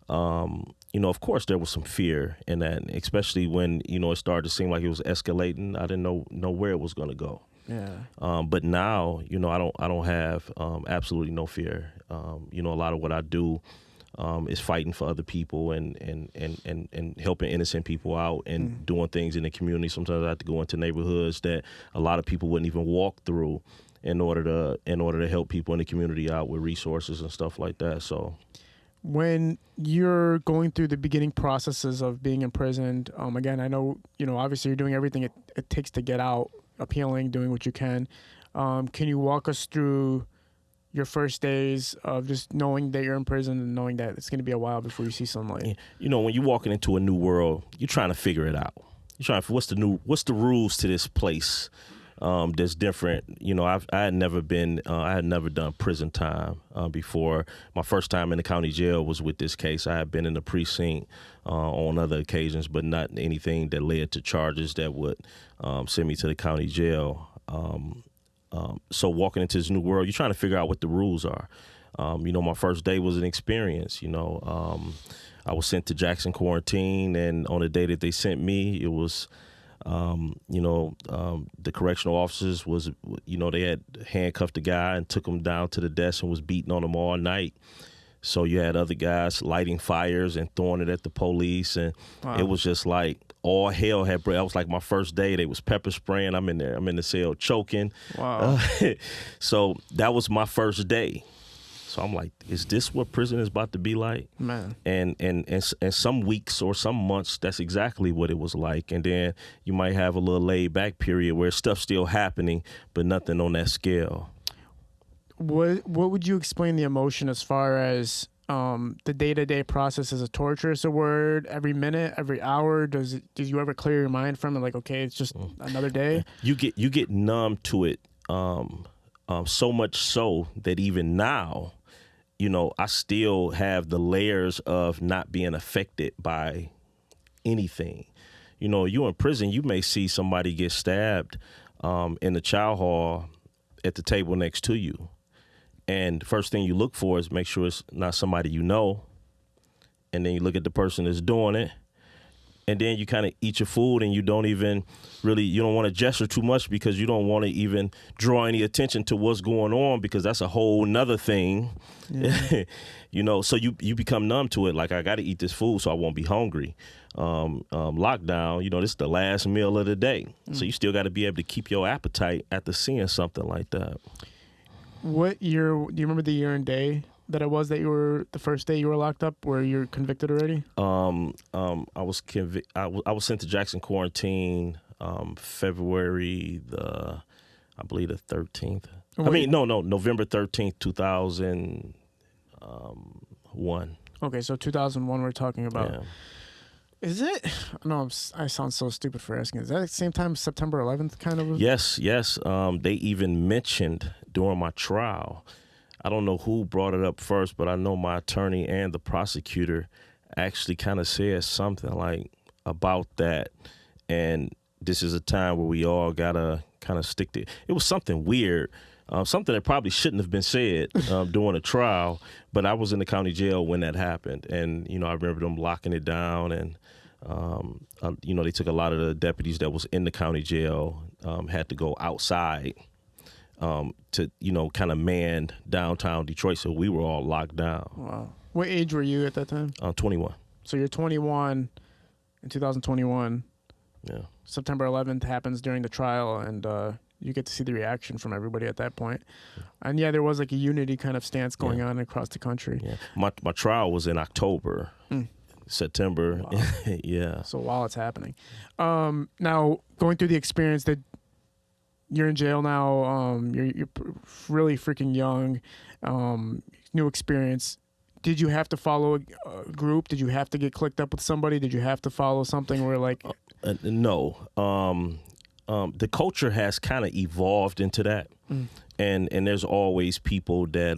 you know, of course there was some fear in that, especially when, you know, it started to seem like it was escalating. I didn't know where it was going to go. Yeah. But now, you know, I don't have absolutely no fear. You know, a lot of what I do is fighting for other people and helping innocent people out and doing things in the community. Sometimes I have to go into neighborhoods that a lot of people wouldn't even walk through in order to help people in the community out with resources and stuff like that. So when you're going through the beginning processes of being imprisoned, again, I know, you know, obviously you're doing everything it takes to get out, appealing, doing what you can. Can you walk us through your first days of just knowing that you're in prison and knowing that it's going to be a while before you see sunlight? You know, when you're walking into a new world, you're trying to figure it out. You're trying to, what's the rules to this place that's different. You know, I had never done prison time before. My first time in the county jail was with this case. I had been in the precinct on other occasions, but not anything that led to charges that would send me to the county jail. So walking into this new world, you're trying to figure out what the rules are. You know, my first day was an experience. You know, I was sent to Jackson quarantine, and on the day that they sent me, it was, the correctional officers was, they had handcuffed the guy and took him down to the desk and was beating on him all night. So you had other guys lighting fires and throwing it at the police, and It was just like all hell had break. That was like my first day. They was pepper spraying. I'm in there. I'm in the cell choking. Wow. So that was my first day. So I'm like, is this what prison is about to be like? Man. And some weeks or some months, that's exactly what it was like. And then you might have a little laid back period where stuff's still happening, but nothing on that scale. What would you explain the emotion as far as the day-to-day process? Is a torturous a word? Every minute, every hour? Did you ever clear your mind from it? Like, okay, it's just another day? You get numb to it so much so that even now, I still have the layers of not being affected by anything. You in prison, you may see somebody get stabbed in the chow hall at the table next to you. And the first thing you look for is make sure it's not somebody you know. And then you look at the person that's doing it. And then you kind of eat your food, and you don't want to gesture too much because you don't want to even draw any attention to what's going on, because that's a whole nother thing. Yeah. So you become numb to it. Like, I got to eat this food so I won't be hungry. Lockdown, this is the last meal of the day. So you still got to be able to keep your appetite after seeing something like that. What year, do you remember the year and day that it was that the first day you were locked up, where you're convicted already? I was sent to Jackson quarantine February the 13th. November 13th, 2001. Okay, so 2001 we're talking about. Yeah. Is it? No, I sound so stupid for asking. Is that at the same time September 11th kind of? Yes. They even mentioned during my trial, I don't know who brought it up first, but I know my attorney and the prosecutor actually kind of said something like about that. And this is a time where we all got to kind of stick to it. It was something weird, something that probably shouldn't have been said during a trial. But I was in the county jail when that happened. And, I remember them locking it down. And, they took a lot of the deputies that was in the county jail, had to go outside to, kind of man downtown Detroit. So we were all locked down. Wow. What age were you at that time? 21. So you're 21 in 2021. Yeah. September 11th happens during the trial, and you get to see the reaction from everybody at that point. And yeah, there was like a unity kind of stance going on across the country. Yeah. My trial was in October, September. Wow. Yeah. So while it's happening. Now, going through the experience that you're in jail now, you're really freaking young, new experience. Did you have to follow a group? Did you have to get clicked up with somebody? Did you have to follow something where like... No. The culture has kind of evolved into that. And there's always people that,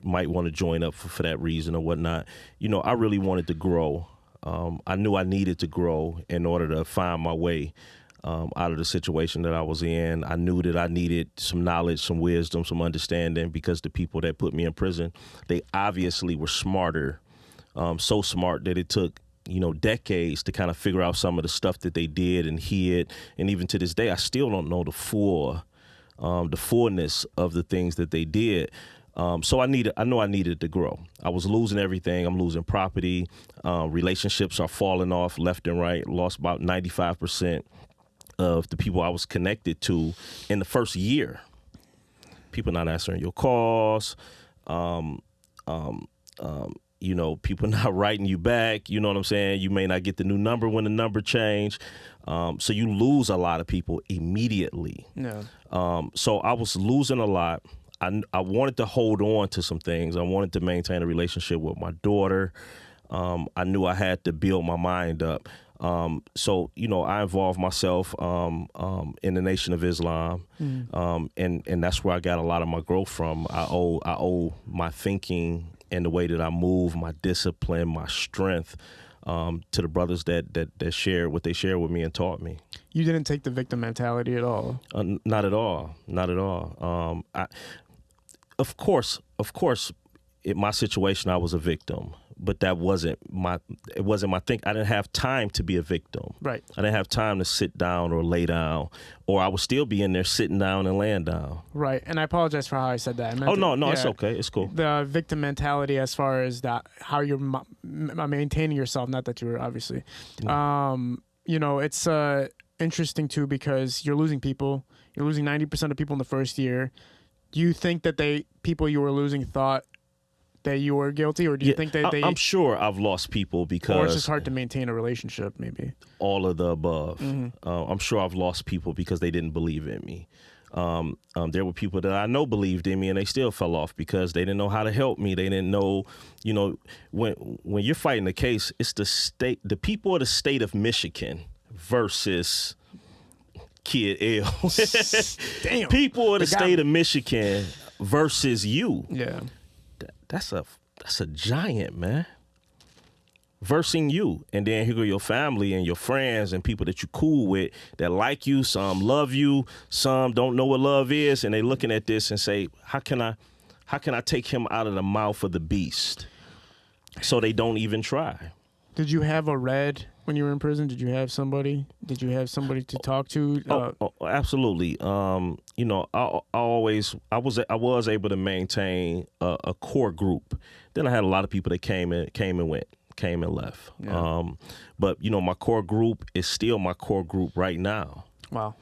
might want to join up for that reason or whatnot. I really wanted to grow. I knew I needed to grow in order to find my way out of the situation that I was in. I knew that I needed some knowledge, some wisdom, some understanding, because the people that put me in prison, they obviously were smarter, so smart that it took decades to kind of figure out some of the stuff that they did and hid. And even to this day, I still don't know the fullness of the things that they did. So I know I needed to grow. I was losing everything. I'm losing property. Relationships are falling off left and right. Lost about 95% of the people I was connected to in the first year. People not answering your calls. People not writing you back. You know what I'm saying? You may not get the new number when the number changed. So you lose a lot of people immediately. No. So I was losing a lot. I wanted to hold on to some things. I wanted to maintain a relationship with my daughter. I knew I had to build my mind up. So, I involved myself in the Nation of Islam, and that's where I got a lot of my growth from. I owe my thinking and the way that I move, my discipline, my strength, to the brothers that shared what they shared with me and taught me. You didn't take the victim mentality at all? Not at all. Not at all. Of course, in my situation, I was a victim, but it wasn't my thing. I didn't have time to be a victim. Right. I didn't have time to sit down or lay down, or I would still be in there sitting down and laying down. Right. And I apologize for how I said that. No, it's okay. It's cool. The victim mentality, as far as that, how you're maintaining yourself, not that you're obviously, it's interesting too, because you're losing people. You're losing 90% of people in the first year. Do you think that people you were losing thought that you were guilty, or do you think that I'm sure I've lost people because... Or it's just hard to maintain a relationship, maybe? All of the above. I'm sure I've lost people because they didn't believe in me. There were people that I know believed in me and they still fell off because they didn't know how to help me. They didn't know, when you're fighting a case, it's the people of the state of Michigan versus Kid L. Damn. People of the state of Michigan versus you. Yeah. That's a giant, man. Versing you. And then here go your family and your friends and people that you cool with that like you. Some love you. Some don't know what love is. And they looking at this and say, how can I take him out of the mouth of the beast? So they don't even try. Did you have a red when you were in prison? Did you have somebody? Did you have somebody to talk to? Absolutely. I was able to maintain a core group. Then I had a lot of people that came and left. Yeah. But my core group is still my core group right now. Wow.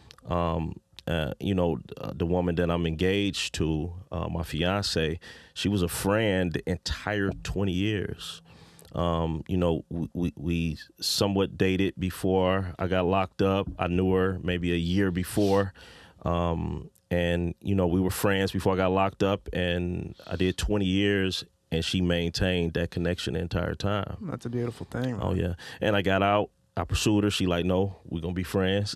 The woman that I'm engaged to, my fiance, she was a friend the entire 20 years. We somewhat dated before I got locked up. I knew her maybe a year before. And we were friends before I got locked up, and I did 20 years, and she maintained that connection the entire time. That's a beautiful thing, man. Oh, yeah. And I got out. I pursued her. She like, no, we're going to be friends.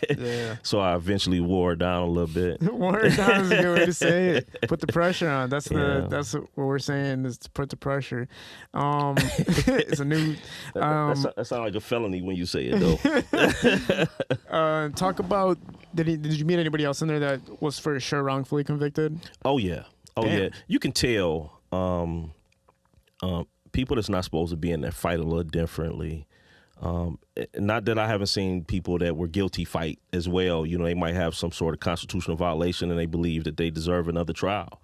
Yeah. So I eventually wore her down a little bit. Wore her down is a good way to say it. Put the pressure on. That's what we're saying, is to put the pressure. It's a new... that sounds like a felony when you say it, though. Talk about, did you meet anybody else in there that was for sure wrongfully convicted? Oh, yeah. Yeah. You can tell people that's not supposed to be in there fight a little differently. Not that I haven't seen people that were guilty fight as well. They might have some sort of constitutional violation and they believe that they deserve another trial.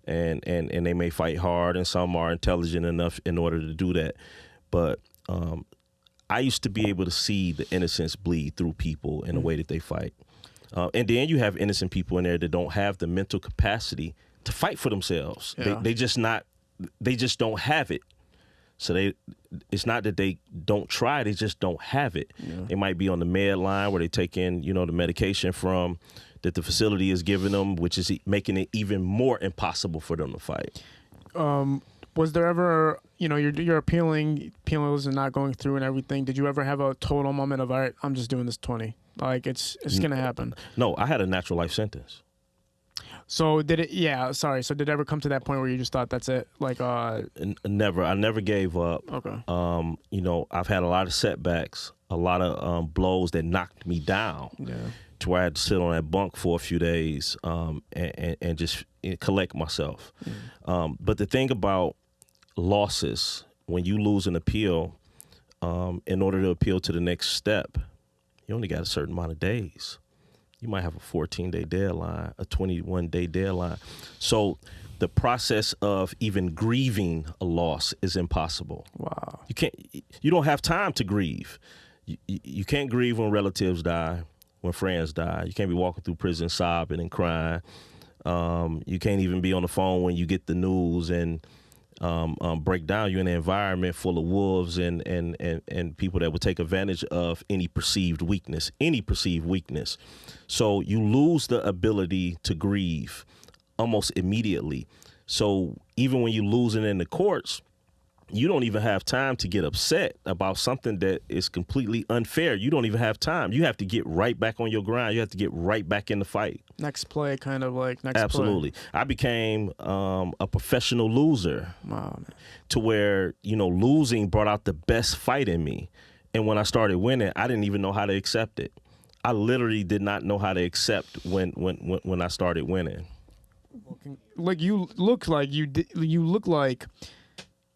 And they may fight hard, and some are intelligent enough in order to do that. But I used to be able to see the innocence bleed through people in the way that they fight. And then you have innocent people in there that don't have the mental capacity to fight for themselves. Yeah. They just don't have it. So it's not that they don't try, they just don't have it. Yeah. They might be on the med line where they take in, the medication from that the facility is giving them, which is making it even more impossible for them to fight. Was there ever, you're appeals and not going through and everything. Did you ever have a total moment of, all right, I'm just doing this 20? Like, it's going to happen? No, I had a natural life sentence. So did it? Yeah, sorry. So did it ever come to that point where you just thought that's it? Like, never. I never gave up. Okay. I've had a lot of setbacks, a lot of blows that knocked me down. Yeah. To where I had to sit on that bunk for a few days and just collect myself. But the thing about losses, when you lose an appeal, in order to appeal to the next step, you only got a certain amount of days. You might have a 14-day deadline, a 21-day deadline. So the process of even grieving a loss is impossible. Wow. You don't have time to grieve. You can't grieve when relatives die, when friends die. You can't be walking through prison sobbing and crying. You can't even be on the phone when you get the news and break down. You're in an environment full of wolves and people that would take advantage of any perceived weakness. So you lose the ability to grieve almost immediately. So even when you're losing in the courts, you don't even have time to get upset about something that is completely unfair. You don't even have time. You have to get right back on your grind. You have to get right back in the fight. Next play, kind of like next Absolutely. play. I became a professional loser. Wow, man. To where, losing brought out the best fight in me. And when I started winning, I didn't even know how to accept it. I literally did not know how to accept when I started winning. Like you look like you look like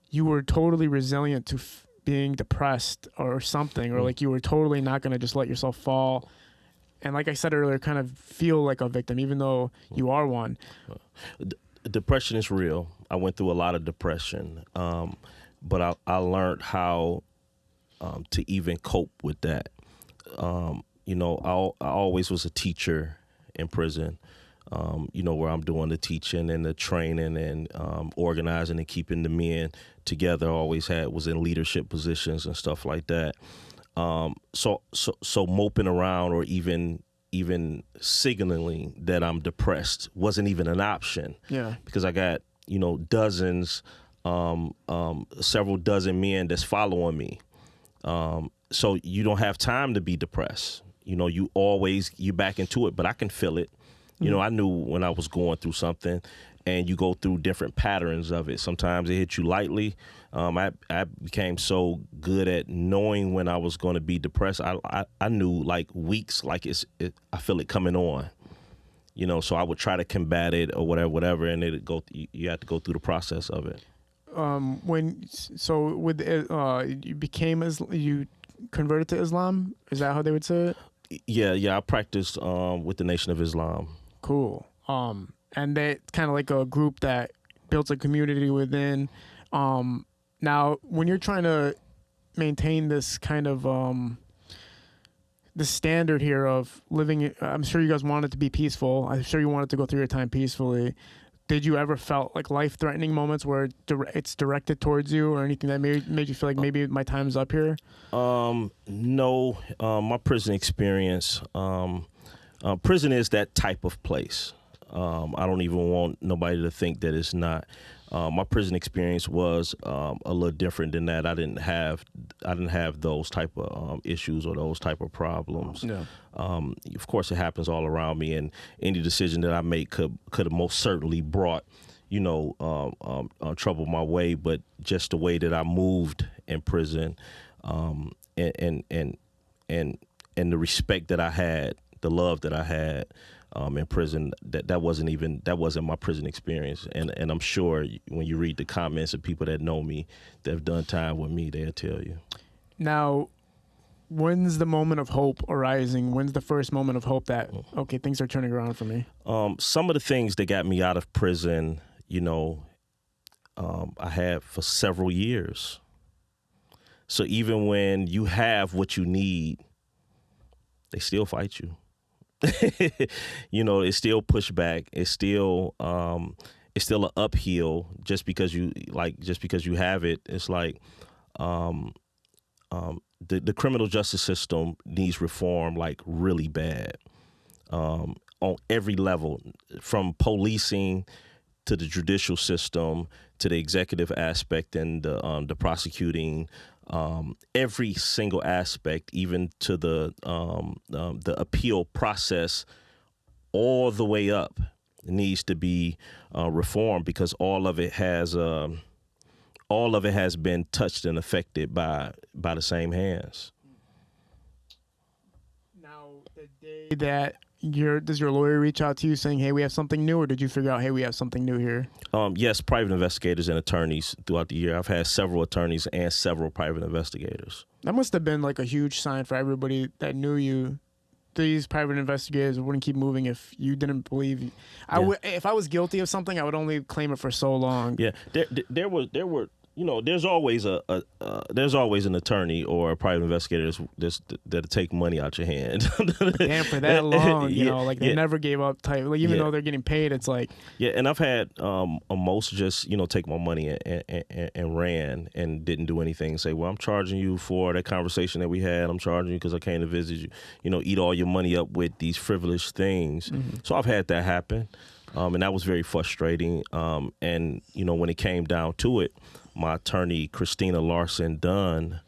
you were totally resilient to being depressed or something, or like you were totally not going to just let yourself fall. And like I said earlier, kind of feel like a victim, even though you are one. Depression is real. I went through a lot of depression, but I learned how to even cope with that. I always was a teacher in prison. Where I'm doing the teaching and the training and organizing and keeping the men together. Was in leadership positions and stuff like that. So moping around or even signaling that I'm depressed wasn't even an option. Yeah. Because I got dozens, several dozen men that's following me. So you don't have time to be depressed. You back into it, but I can feel it. I knew when I was going through something, and you go through different patterns of it. Sometimes it hit you lightly. I became so good at knowing when I was going to be depressed. I knew like weeks, like I feel it coming on. So I would try to combat it or whatever, and you have to go through the process of it. You converted to Islam? Is that how they would say it? Yeah. I practiced with the Nation of Islam. Cool. And they kind of like a group that builds a community within. Now, when you're trying to maintain this kind of the standard here of living, I'm sure you guys want it to be peaceful. I'm sure you wanted to go through your time peacefully. Did you ever felt like life-threatening moments where it's directed towards you, or anything that made you feel like maybe my time's up here? No. My prison experience, prison is that type of place. I don't even want nobody to think that it's not. My prison experience was a little different than that. I didn't have those type of issues or those type of problems. Yeah. Of course, it happens all around me, and any decision that I make could have most certainly brought, trouble my way. But just the way that I moved in prison, and the respect that I had, the love that I had. In prison, that wasn't my prison experience, and I'm sure when you read the comments of people that know me, that have done time with me, they'll tell you. Now, when's the moment of hope arising? When's the first moment of hope that okay, things are turning around for me? Some of the things that got me out of prison, I had for several years. So even when you have what you need, they still fight you. It's still pushback. It's still an uphill just because you have it. It's like the criminal justice system needs reform like really bad on every level, from policing to the judicial system to the executive aspect and the prosecuting. Every single aspect, even to the appeal process, all the way up, needs to be reformed, because all of it has been touched and affected by the same hands. Now, the day that does your lawyer reach out to you saying, "Hey, we have something new," or did you figure out, "Hey, we have something new here"? Yes, private investigators and attorneys throughout the year. I've had several attorneys and several private investigators. That must have been like a huge sign for everybody that knew you. These private investigators wouldn't keep moving if you didn't believe. If I was guilty of something, I would only claim it for so long. Yeah, there were. There's always an attorney or a private investigator that'll take money out your hand. Damn, for that long, they never gave up type. Like, even though they're getting paid, it's like. Yeah, and I've had most just take my money and ran and didn't do anything. Say, well, I'm charging you for that conversation that we had. I'm charging you because I came to visit you. Eat all your money up with these frivolous things. Mm-hmm. So I've had that happen. And that was very frustrating. And, you know, when it came down to it, my attorney, Christina Larson Dunn,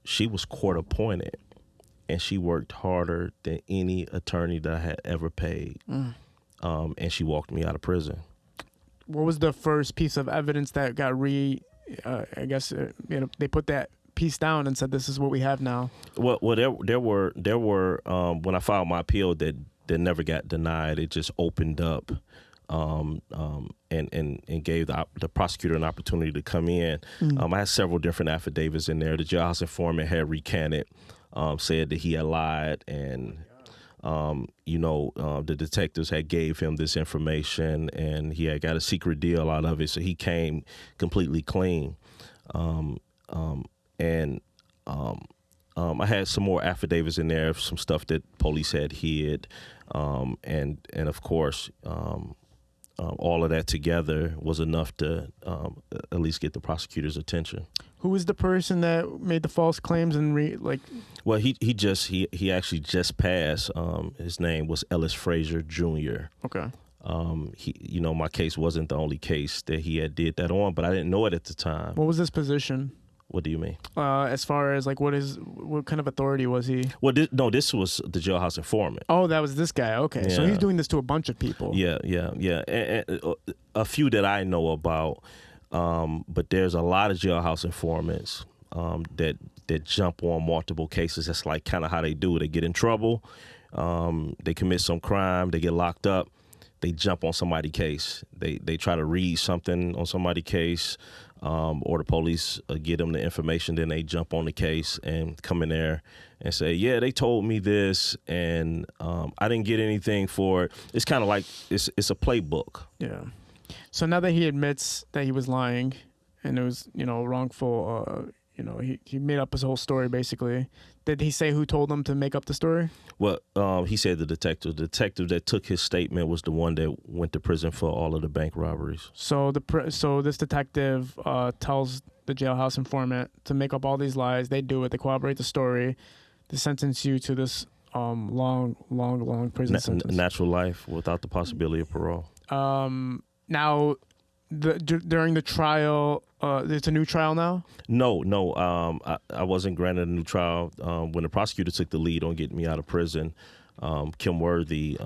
she was court appointed, and she worked harder than any attorney that I had ever paid. And she walked me out of prison. What was the first piece of evidence that got I guess, you know, they put that piece down and said, this is what we have now? Well, there were when I filed my appeal that never got denied. It just opened up and gave the prosecutor an opportunity to come in. I had several different affidavits in there. The jailhouse informant had recanted, said that he had lied, and you know, the detectives had gave him this information, and he had got a secret deal out of it, so he came completely clean. I had some more affidavits in there, some stuff that police had hid, and of course, all of that together was enough to at least get the prosecutor's attention. Who was the person that made the false claims and Well, he actually just passed. His name was Ellis Frazier Jr. Okay. You know, my case wasn't the only case that he had did that on, but I didn't know it at the time. What was his position? What do you mean? As far as like, what kind of authority was he? Well, this was the jailhouse informant. Oh, that was this guy. Okay, yeah. So he's doing this to a bunch of people. Yeah, and a few that I know about. But there's a lot of jailhouse informants that jump on multiple cases. That's like kind of how they do it. They get in trouble, they commit some crime, they get locked up, they jump on somebody's case. They try to read something on somebody's case. Or the police get them the information, then they jump on the case and come in there and say, yeah, they told me this, and I didn't get anything for it. It's kind of like it's a playbook. Yeah. So now that he admits that he was lying and it was, you know, wrongful, you know, he made up his whole story basically. Did he say who told him to make up the story? Well, he said the detective that took his statement was the one that went to prison for all of the bank robberies. So this detective tells the jailhouse informant to make up all these lies. They do it. They corroborate the story. They sentence you to this long prison sentence. Natural life without the possibility of parole. Now, during the trial, it's a new trial now? No. I wasn't granted a new trial. When the prosecutor took the lead on getting me out of prison, Kim Worthy,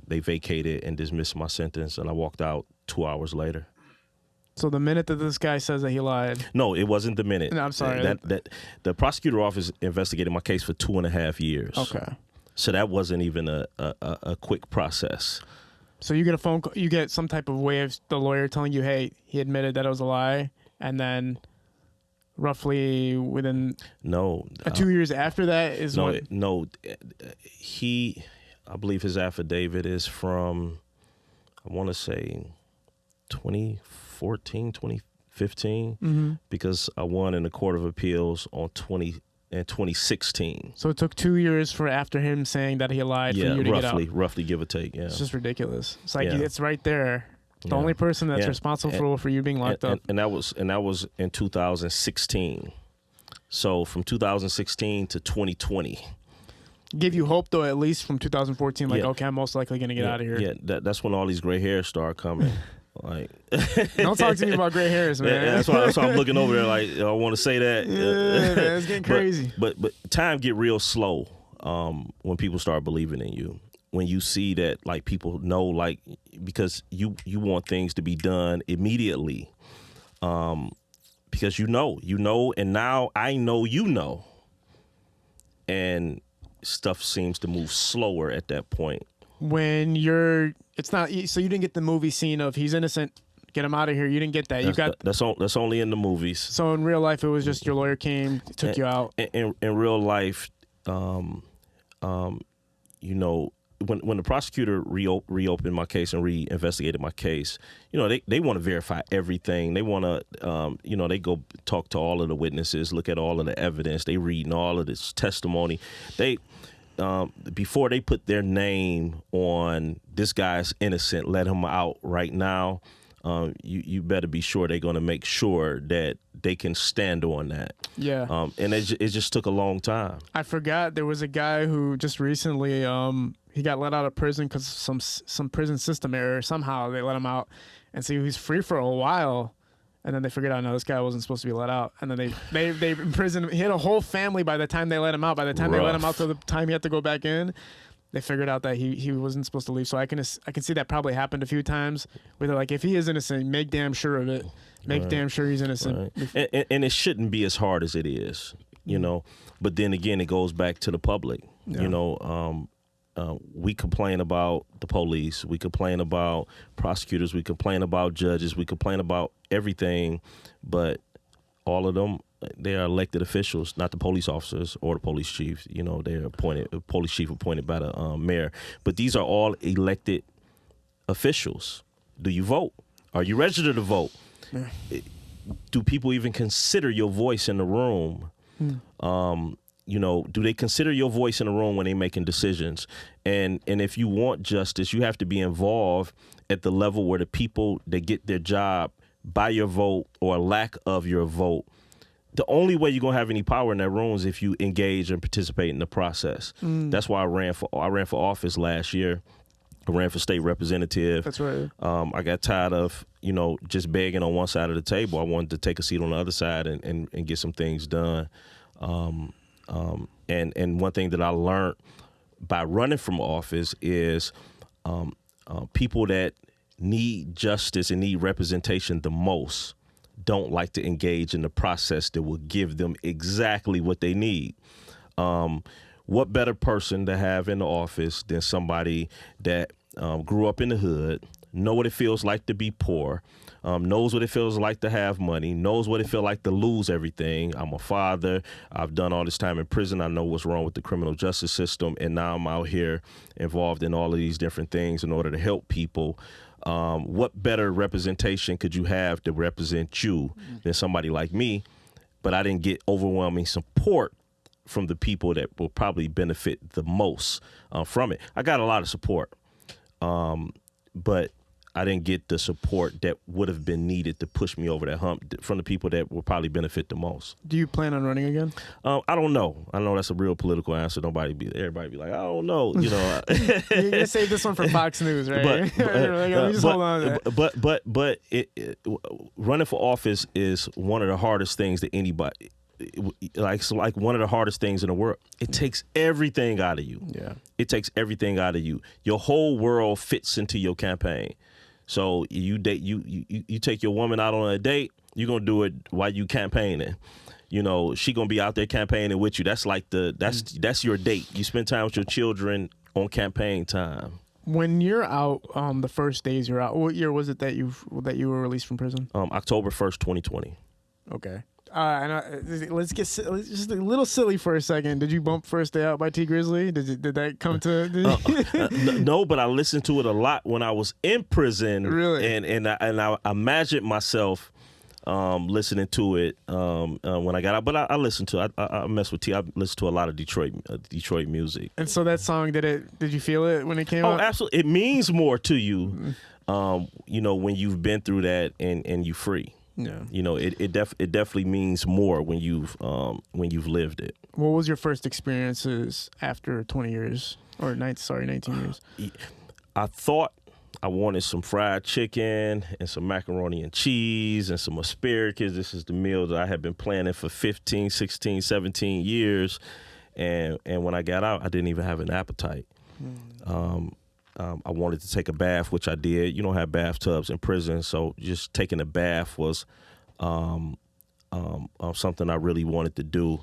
they vacated and dismissed my sentence, and I walked out 2 hours later. So the minute that this guy says that he lied? No, it wasn't the minute. No, I'm sorry. That the prosecutor office investigated my case for 2.5 years. Okay. So that wasn't even a quick process. So you get a phone call, you get some type of way of the lawyer telling you, hey, he admitted that it was a lie, and then roughly within 2 years after that is I believe his affidavit is from, I want to say 2014, 2015, because I won in the Court of Appeals in 2016. So it took 2 years for after him saying that he lied for you to get out. Roughly give or take, yeah. It's just ridiculous. It's like it's right there. The only person that's responsible for you being locked up. And that was in 2016. So from 2016 to 2020. Give you hope though, at least from 2014, like, okay, I'm most likely gonna get out of here. Yeah, that's when all these gray hairs start coming. Like, don't talk to me about gray hairs, man. That's why I'm looking over there like, I want to say that. Yeah, man, it's getting crazy. But time get real slow when people start believing in you. When you see that, like, people know, like, because you want things to be done immediately, because you know, and now I know and stuff seems to move slower at that point. When it's not, so you didn't get the movie scene of he's innocent, get him out of here. You didn't get that. That's only in the movies. So in real life, it was just your lawyer came, took you out. In real life, you know, when the prosecutor reopened my case and reinvestigated my case, you know, they want to verify everything. They want to, you know, they go talk to all of the witnesses, look at all of the evidence. They read all of this testimony. Before they put their name on this guy's innocent, let him out right now, you better be sure they're going to make sure that they can stand on that. And it just took a long time. I forgot there was a guy who just recently, he got let out of prison because some prison system error. Somehow they let him out, and so he was free for a while. And then they figured out, no, this guy wasn't supposed to be let out. And then they imprisoned him. He had a whole family by the time they let him out. By the time they let him out to the time he had to go back in, they figured out that he wasn't supposed to leave. So I can see that probably happened a few times where they're like, if he is innocent, make damn sure of it. Make damn sure he's innocent. Right. And it shouldn't be as hard as it is, you know. But then again, it goes back to the public. Yeah. You know, we complain about the police. We complain about prosecutors. We complain about judges. We complain about everything. But all of them, they are elected officials, not the police officers or the police chief. You know, they're appointed, police chief appointed by the mayor. But these are all elected officials. Do you vote? Are you registered to vote? Yeah. Do people even consider your voice in the room? You know, do they consider your voice in the room when they're making decisions? And if you want justice, you have to be involved at the level where the people that get their job by your vote or lack of your vote. The only way you're gonna have any power in that room is if you engage and participate in the process. That's why I ran for office last year. I ran for state representative. That's right. I got tired of, you know, just begging on one side of the table. I wanted to take a seat on the other side and get some things done. And one thing that I learned by running from office is people that need justice and need representation the most don't like to engage in the process that will give them exactly what they need. What better person to have in the office than somebody that grew up in the hood, know what it feels like to be poor, knows what it feels like to have money, knows what it feels like to lose everything. I'm a father. I've done all this time in prison. I know what's wrong with the criminal justice system. And now I'm out here involved in all of these different things in order to help people. What better representation could you have to represent you than somebody like me? But I didn't get overwhelming support from the people that will probably benefit the most from it. I got a lot of support, but I didn't get the support that would have been needed to push me over that hump from the people that will probably benefit the most. Do you plan on running again? I don't know. I know that's a real political answer. Everybody be like, I don't know. You know, you're gonna save this one for Fox News, right? But running for office is one of the hardest things that anybody. Like one of the hardest things in the world. It takes everything out of you. Yeah. It takes everything out of you. Your whole world fits into your campaign. So you take your woman out on a date, you're gonna do it while you campaigning. You know, she gonna be out there campaigning with you. That's like that's your date. You spend time with your children on campaign time. When you're out, the first days you're out, what year was it that you were released from prison? October 1st, 2020. Okay. Let's just a little silly for a second. Did you bump First Day Out by T Grizzly? Did that come to? No, but I listened to it a lot when I was in prison. Really? And I imagined myself listening to it when I got out. But I listened to it. I mess with T. I listened to a lot of Detroit music. And so that song, did you feel it when it came out? Oh, absolutely. It means more to you, you know, when you've been through that and you're free. Yeah, you know, it definitely means more when you've lived it. What was your first experiences after 20 years or 19 years? I thought I wanted some fried chicken and some macaroni and cheese and some asparagus. This is the meal that I had been planning for 15, 16, 17 years, and when I got out, I didn't even have an appetite. I wanted to take a bath, which I did. You don't have bathtubs in prison, so just taking a bath was something I really wanted to do.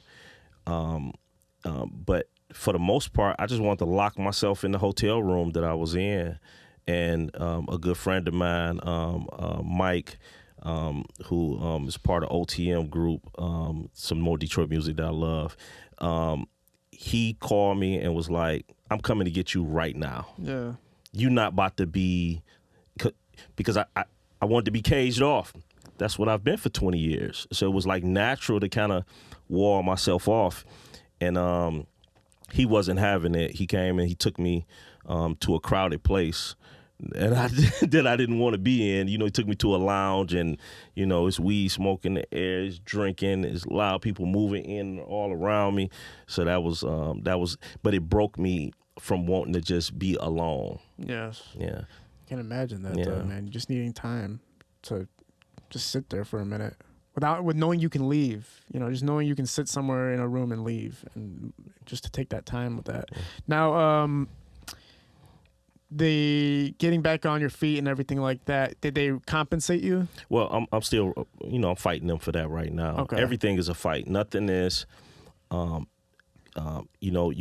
But for the most part, I just wanted to lock myself in the hotel room that I was in. And a good friend of mine, Mike, who is part of OTM Group, some more Detroit music that I love, he called me and was like, I'm coming to get you right now. Yeah. You're not about to be, because I wanted to be caged off. That's what I've been for 20 years. So it was like natural to kind of wall myself off. And he wasn't having it. He came and he took me to a crowded place and that I didn't want to be in. You know, he took me to a lounge and, you know, it's weed smoke in the air, it's drinking, it's loud people moving in all around me. So that was, but it broke me from wanting to just be alone. Yes. Yeah. I can imagine that, Yeah. man. Just needing time to just sit there for a minute with knowing you can leave, just knowing you can sit somewhere in a room and leave, and just to take that time with that. Now, the getting back on your feet and everything like that, did they compensate you? Well, I'm still, I'm fighting them for that right now. Okay. Everything is a fight. Nothing is, you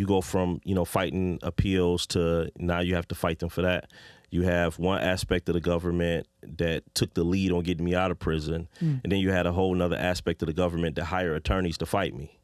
go from, fighting appeals to now you have to fight them for that. You have one aspect of the government that took the lead on getting me out of prison, and then you had a whole nother aspect of the government to hire attorneys to fight me.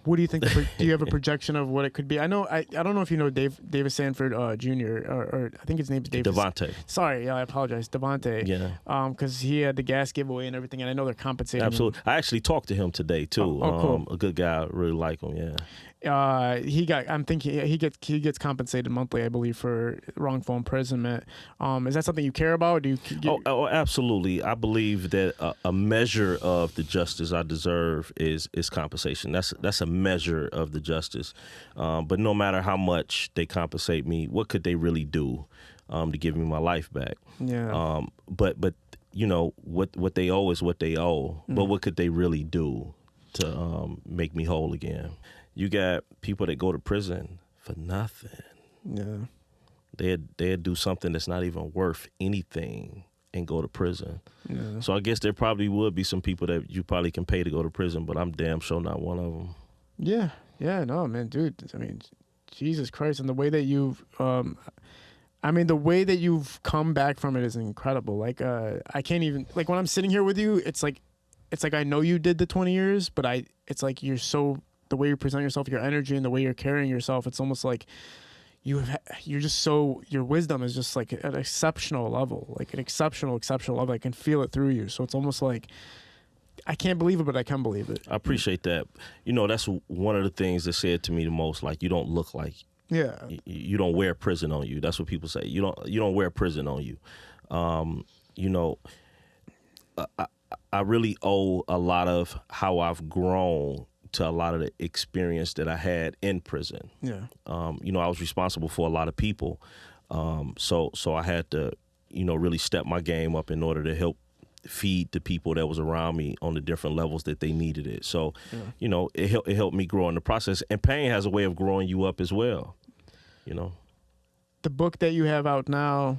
What do you think? Do you have a projection of what it could be? I know. I don't know if you know Davis Sanford Jr. or I think his name's Davis. Devontae. Sorry, I apologize, Devontae. Yeah. Because he had the gas giveaway and everything, and I know they're compensating. Absolutely. I actually talked to him today too. Cool. A good guy. I really like him. Yeah. I'm thinking he gets compensated monthly, I believe, for wrongful imprisonment. Is that something you care about? Do you? Absolutely. I believe that a measure of the justice I deserve is compensation. That's a measure of the justice. But no matter how much they compensate me, what could they really do to give me my life back? Yeah. But what they owe is what they owe. But what could they really do to make me whole again? You got people that go to prison for nothing. Yeah. They'd do something that's not even worth anything and go to prison. Yeah. So I guess there probably would be some people that you probably can pay to go to prison, but I'm damn sure not one of them. Yeah. Yeah. No, man, dude. I mean, Jesus Christ, and the way that you've, the way that you've come back from it is incredible. Like, I can't even, like, when I'm sitting here with you, it's like I know you did the 20 years, but it's like you're so. The way you present yourself, your energy, and the way you're carrying yourself, it's almost like you're just so, your wisdom is just like at an exceptional level, like an exceptional level. I can feel it through you. So it's almost like, I can't believe it, but I can believe it. I appreciate that. That's one of the things that said to me the most, like, you don't look like, you don't wear prison on you. That's what people say. You don't wear prison on you. I really owe a lot of how I've grown to a lot of the experience that I had in prison. Yeah. I was responsible for a lot of people. So I had to, really step my game up in order to help feed the people that was around me on the different levels that they needed it. So, it helped me grow in the process. And pain has a way of growing you up as well, The book that you have out now,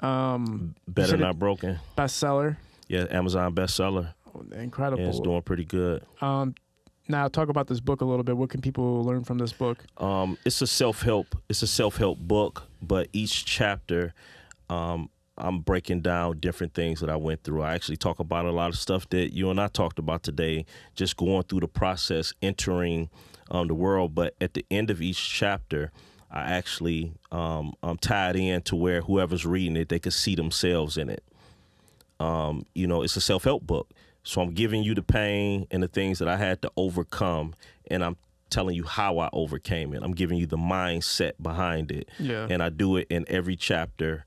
Better Not Broken. Bestseller. Yeah, Amazon bestseller. Oh, incredible. Yeah, it's doing pretty good. Now talk about this book a little bit. What can people learn from this book? It's a self-help book, but each chapter, I'm breaking down different things that I went through. I actually talk about a lot of stuff that you and I talked about today, just going through the process, entering the world. But at the end of each chapter, I actually I'm tied in to where whoever's reading it, they could see themselves in it. It's a self-help book. So I'm giving you the pain and the things that I had to overcome, and I'm telling you how I overcame it. I'm giving you the mindset behind it. Yeah. And I do it in every chapter.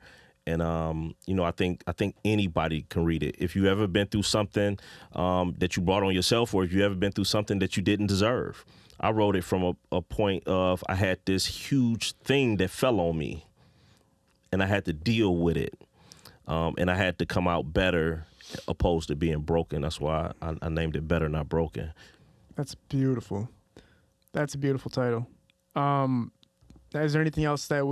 And I think anybody can read it. If you ever been through something that you brought on yourself, or if you ever been through something that you didn't deserve. I wrote it from a point of I had this huge thing that fell on me, and I had to deal with it. And I had to come out better opposed to being broken. That's why I named it Better Not Broken. That's beautiful. That's a beautiful title. Is there anything else that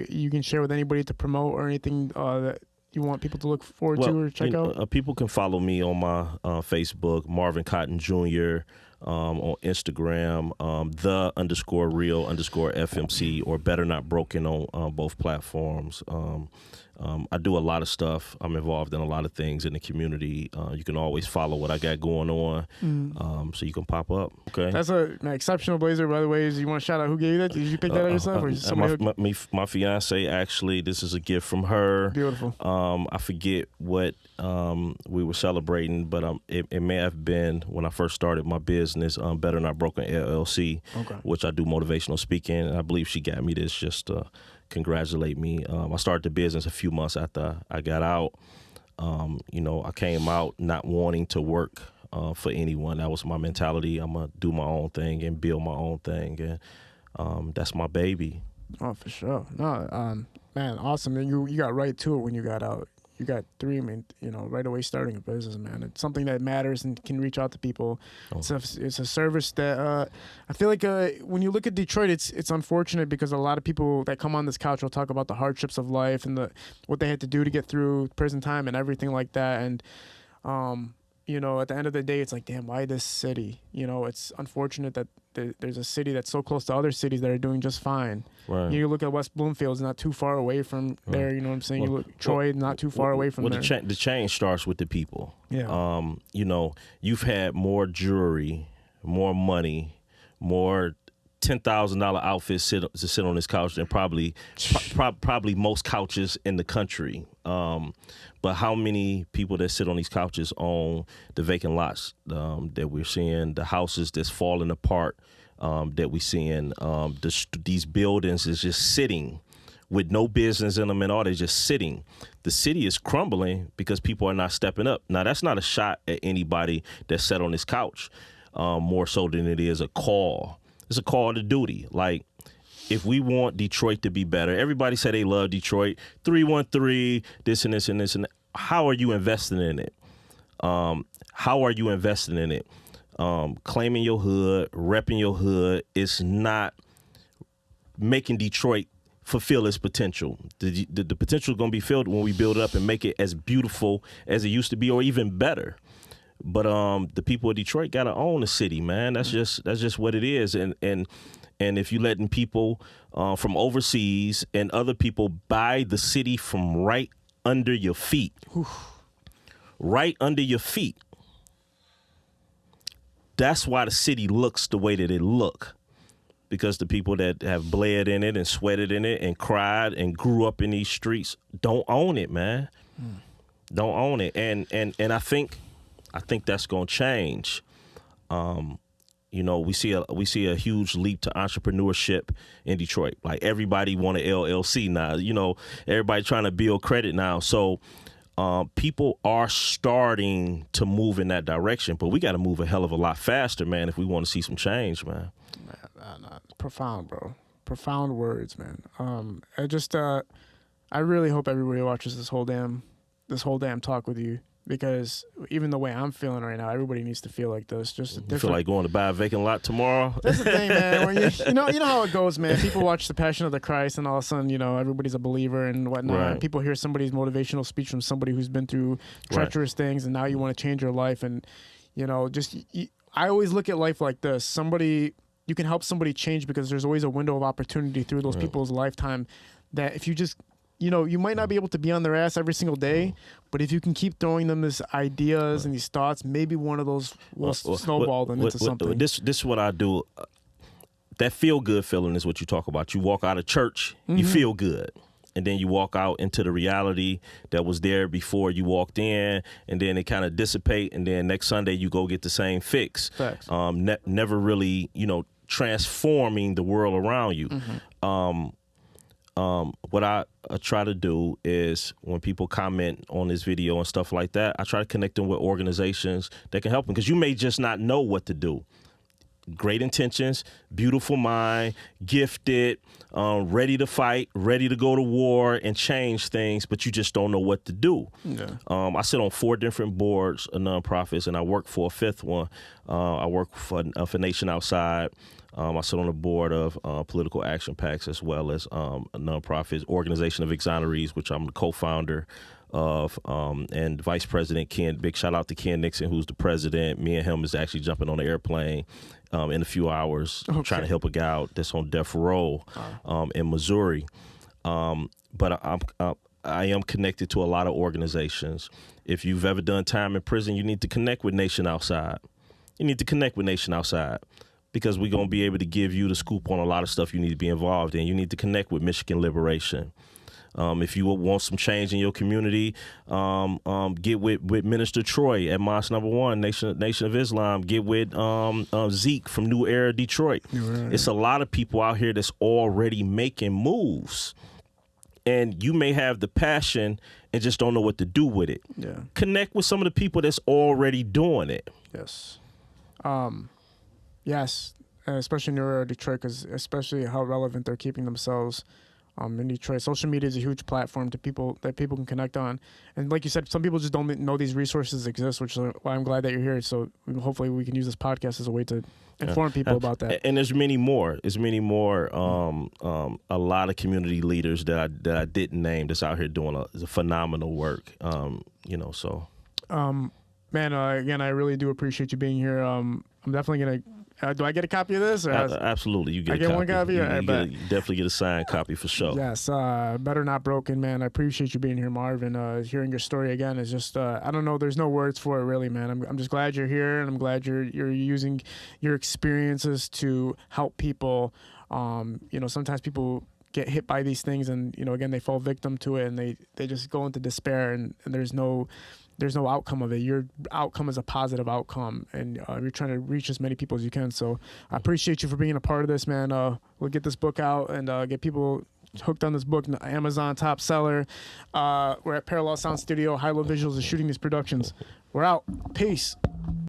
you can share with anybody to promote, or anything that you want people to look forward to or check out? People can follow me on my Facebook, Marvin Cotton Jr., on Instagram, _real_FMC, or Better Not Broken on both platforms. I do a lot of stuff. I'm involved in a lot of things in the community. You can always follow what I got going on, so you can pop up. Okay, that's an exceptional blazer, by the way. You want to shout out who gave you that? Did you pick that out yourself, or somebody? My fiance, actually. This is a gift from her. Beautiful. I forget what we were celebrating, but it may have been when I first started my business, Better Not Broken LLC, which I do motivational speaking. And I believe she got me this just to congratulate me. I started the business a few months after I got out. I came out not wanting to work for anyone. That was my mentality. I'm going to do my own thing and build my own thing. And that's my baby. Oh, for sure. No, man, awesome. And you got right to it when you got out. You got 3. I mean, right away starting a business, man. It's something that matters and can reach out to people. Oh. It's a service that I feel like when you look at Detroit, it's unfortunate because a lot of people that come on this couch will talk about the hardships of life and what they had to do to get through prison time and everything like that. And at the end of the day, it's like, damn, why this city? It's unfortunate that there's a city that's so close to other cities that are doing just fine. Right. You look at West Bloomfield, it's not too far away from there. You know what I'm saying? You look Troy, not too far away from there. The change starts with the people. Yeah. You've had more jewelry, more money, more $10,000 outfits to sit on this couch than probably most couches in the country. But how many people that sit on these couches own the vacant lots that we're seeing, the houses that's falling apart that we're seeing, these buildings is just sitting with no business in them and all, they're just sitting. The city is crumbling because people are not stepping up. Now, that's not a shot at anybody that sat on this couch, more so than it is a call. It's a call to duty. Like, if we want Detroit to be better, everybody say they love Detroit, 313, this and this and this and that. How are you investing in it? How are you investing in it? Claiming your hood, repping your hood is not making Detroit fulfill its potential. The potential is going to be filled when we build it up and make it as beautiful as it used to be or even better. But the people of Detroit got to own the city, man. That's just what it is. And if you letting people from overseas and other people buy the city from right under your feet, right under your feet, that's why the city looks the way that it look. Because the people that have bled in it and sweated in it and cried and grew up in these streets don't own it, man. Don't own it. And I think that's going to change. We see a huge leap to entrepreneurship in Detroit. Like, everybody want an LLC now. Everybody trying to build credit now. So people are starting to move in that direction, but we got to move a hell of a lot faster, man, if we want to see some change, man. Profound, bro. Profound words, man. I really hope everybody watches this whole damn talk with you. Because even the way I'm feeling right now, everybody needs to feel like this. Just a different. You feel like going to buy a vacant lot tomorrow? That's the thing, man. When you know how it goes, man. People watch The Passion of the Christ, and all of a sudden, everybody's a believer and whatnot. Right. And people hear somebody's motivational speech from somebody who's been through treacherous things, and now you want to change your life. And I always look at life like this: you can help somebody change because there's always a window of opportunity through those people's lifetime. That if you just you might not be able to be on their ass every single day, but if you can keep throwing them these ideas and these thoughts, maybe one of those will snowball them into something. This is what I do. That feel-good feeling is what you talk about. You walk out of church, you feel good. And then you walk out into the reality that was there before you walked in, and then it kind of dissipate, and then next Sunday you go get the same fix. Facts. Never really, transforming the world around you. What I try to do is when people comment on this video and stuff like that, I try to connect them with organizations that can help them, because you may just not know what to do. Great intentions, beautiful mind, gifted, ready to fight, ready to go to war and change things, but you just don't know what to do. Yeah. I sit on 4 different boards of nonprofits, and I work for a 5th one. I work for Nation Outside. I sit on the board of Political Action PACs, as well as a nonprofit organization of Exonerated, which I'm the co-founder of, and Vice President Ken. Big shout out to Ken Nixon, who's the president. Me and him is actually jumping on the airplane in a few hours, trying to help a guy out that's on death row in Missouri. But I am connected to a lot of organizations. If you've ever done time in prison, you need to connect with Nation Outside. Because we're going to be able to give you the scoop on a lot of stuff you need to be involved in. You need to connect with Michigan Liberation. If you want some change in your community, get with Minister Troy at Mosque Number 1, Nation of Islam. Get with Zeke from New Era Detroit. Right. It's a lot of people out here that's already making moves. And you may have the passion and just don't know what to do with it. Yeah. Connect with some of the people that's already doing it. Yes. Yes. especially near Detroit, because especially how relevant they're keeping themselves in Detroit. Social media is a huge platform that people can connect on, and like you said, some people just don't know these resources exist, which is why I'm glad that you're here. So hopefully we can use this podcast as a way to inform people about that. And there's many more. There's many more. A lot of community leaders that I didn't name that's out here doing a phenomenal work. So. Man, again, I really do appreciate you being here. I'm definitely gonna. Do I get a copy of this? Or Absolutely, you get. I get one copy. You definitely get a signed copy for sure. Yes, Better Not Broken, man. I appreciate you being here, Marvin. Hearing your story again is just, I don't know. There's no words for it, really, man. I'm just glad you're here, and I'm glad you're using your experiences to help people. Sometimes people get hit by these things, and again, they fall victim to it, and they just go into despair, and there's no outcome of it. Your outcome is a positive outcome, and you're trying to reach as many people as you can. So I appreciate you for being a part of this, man. We'll get this book out and get people hooked on this book. Amazon top seller. We're at Parallel Sound Studio. High Low Visuals is shooting these productions. We're out. Peace.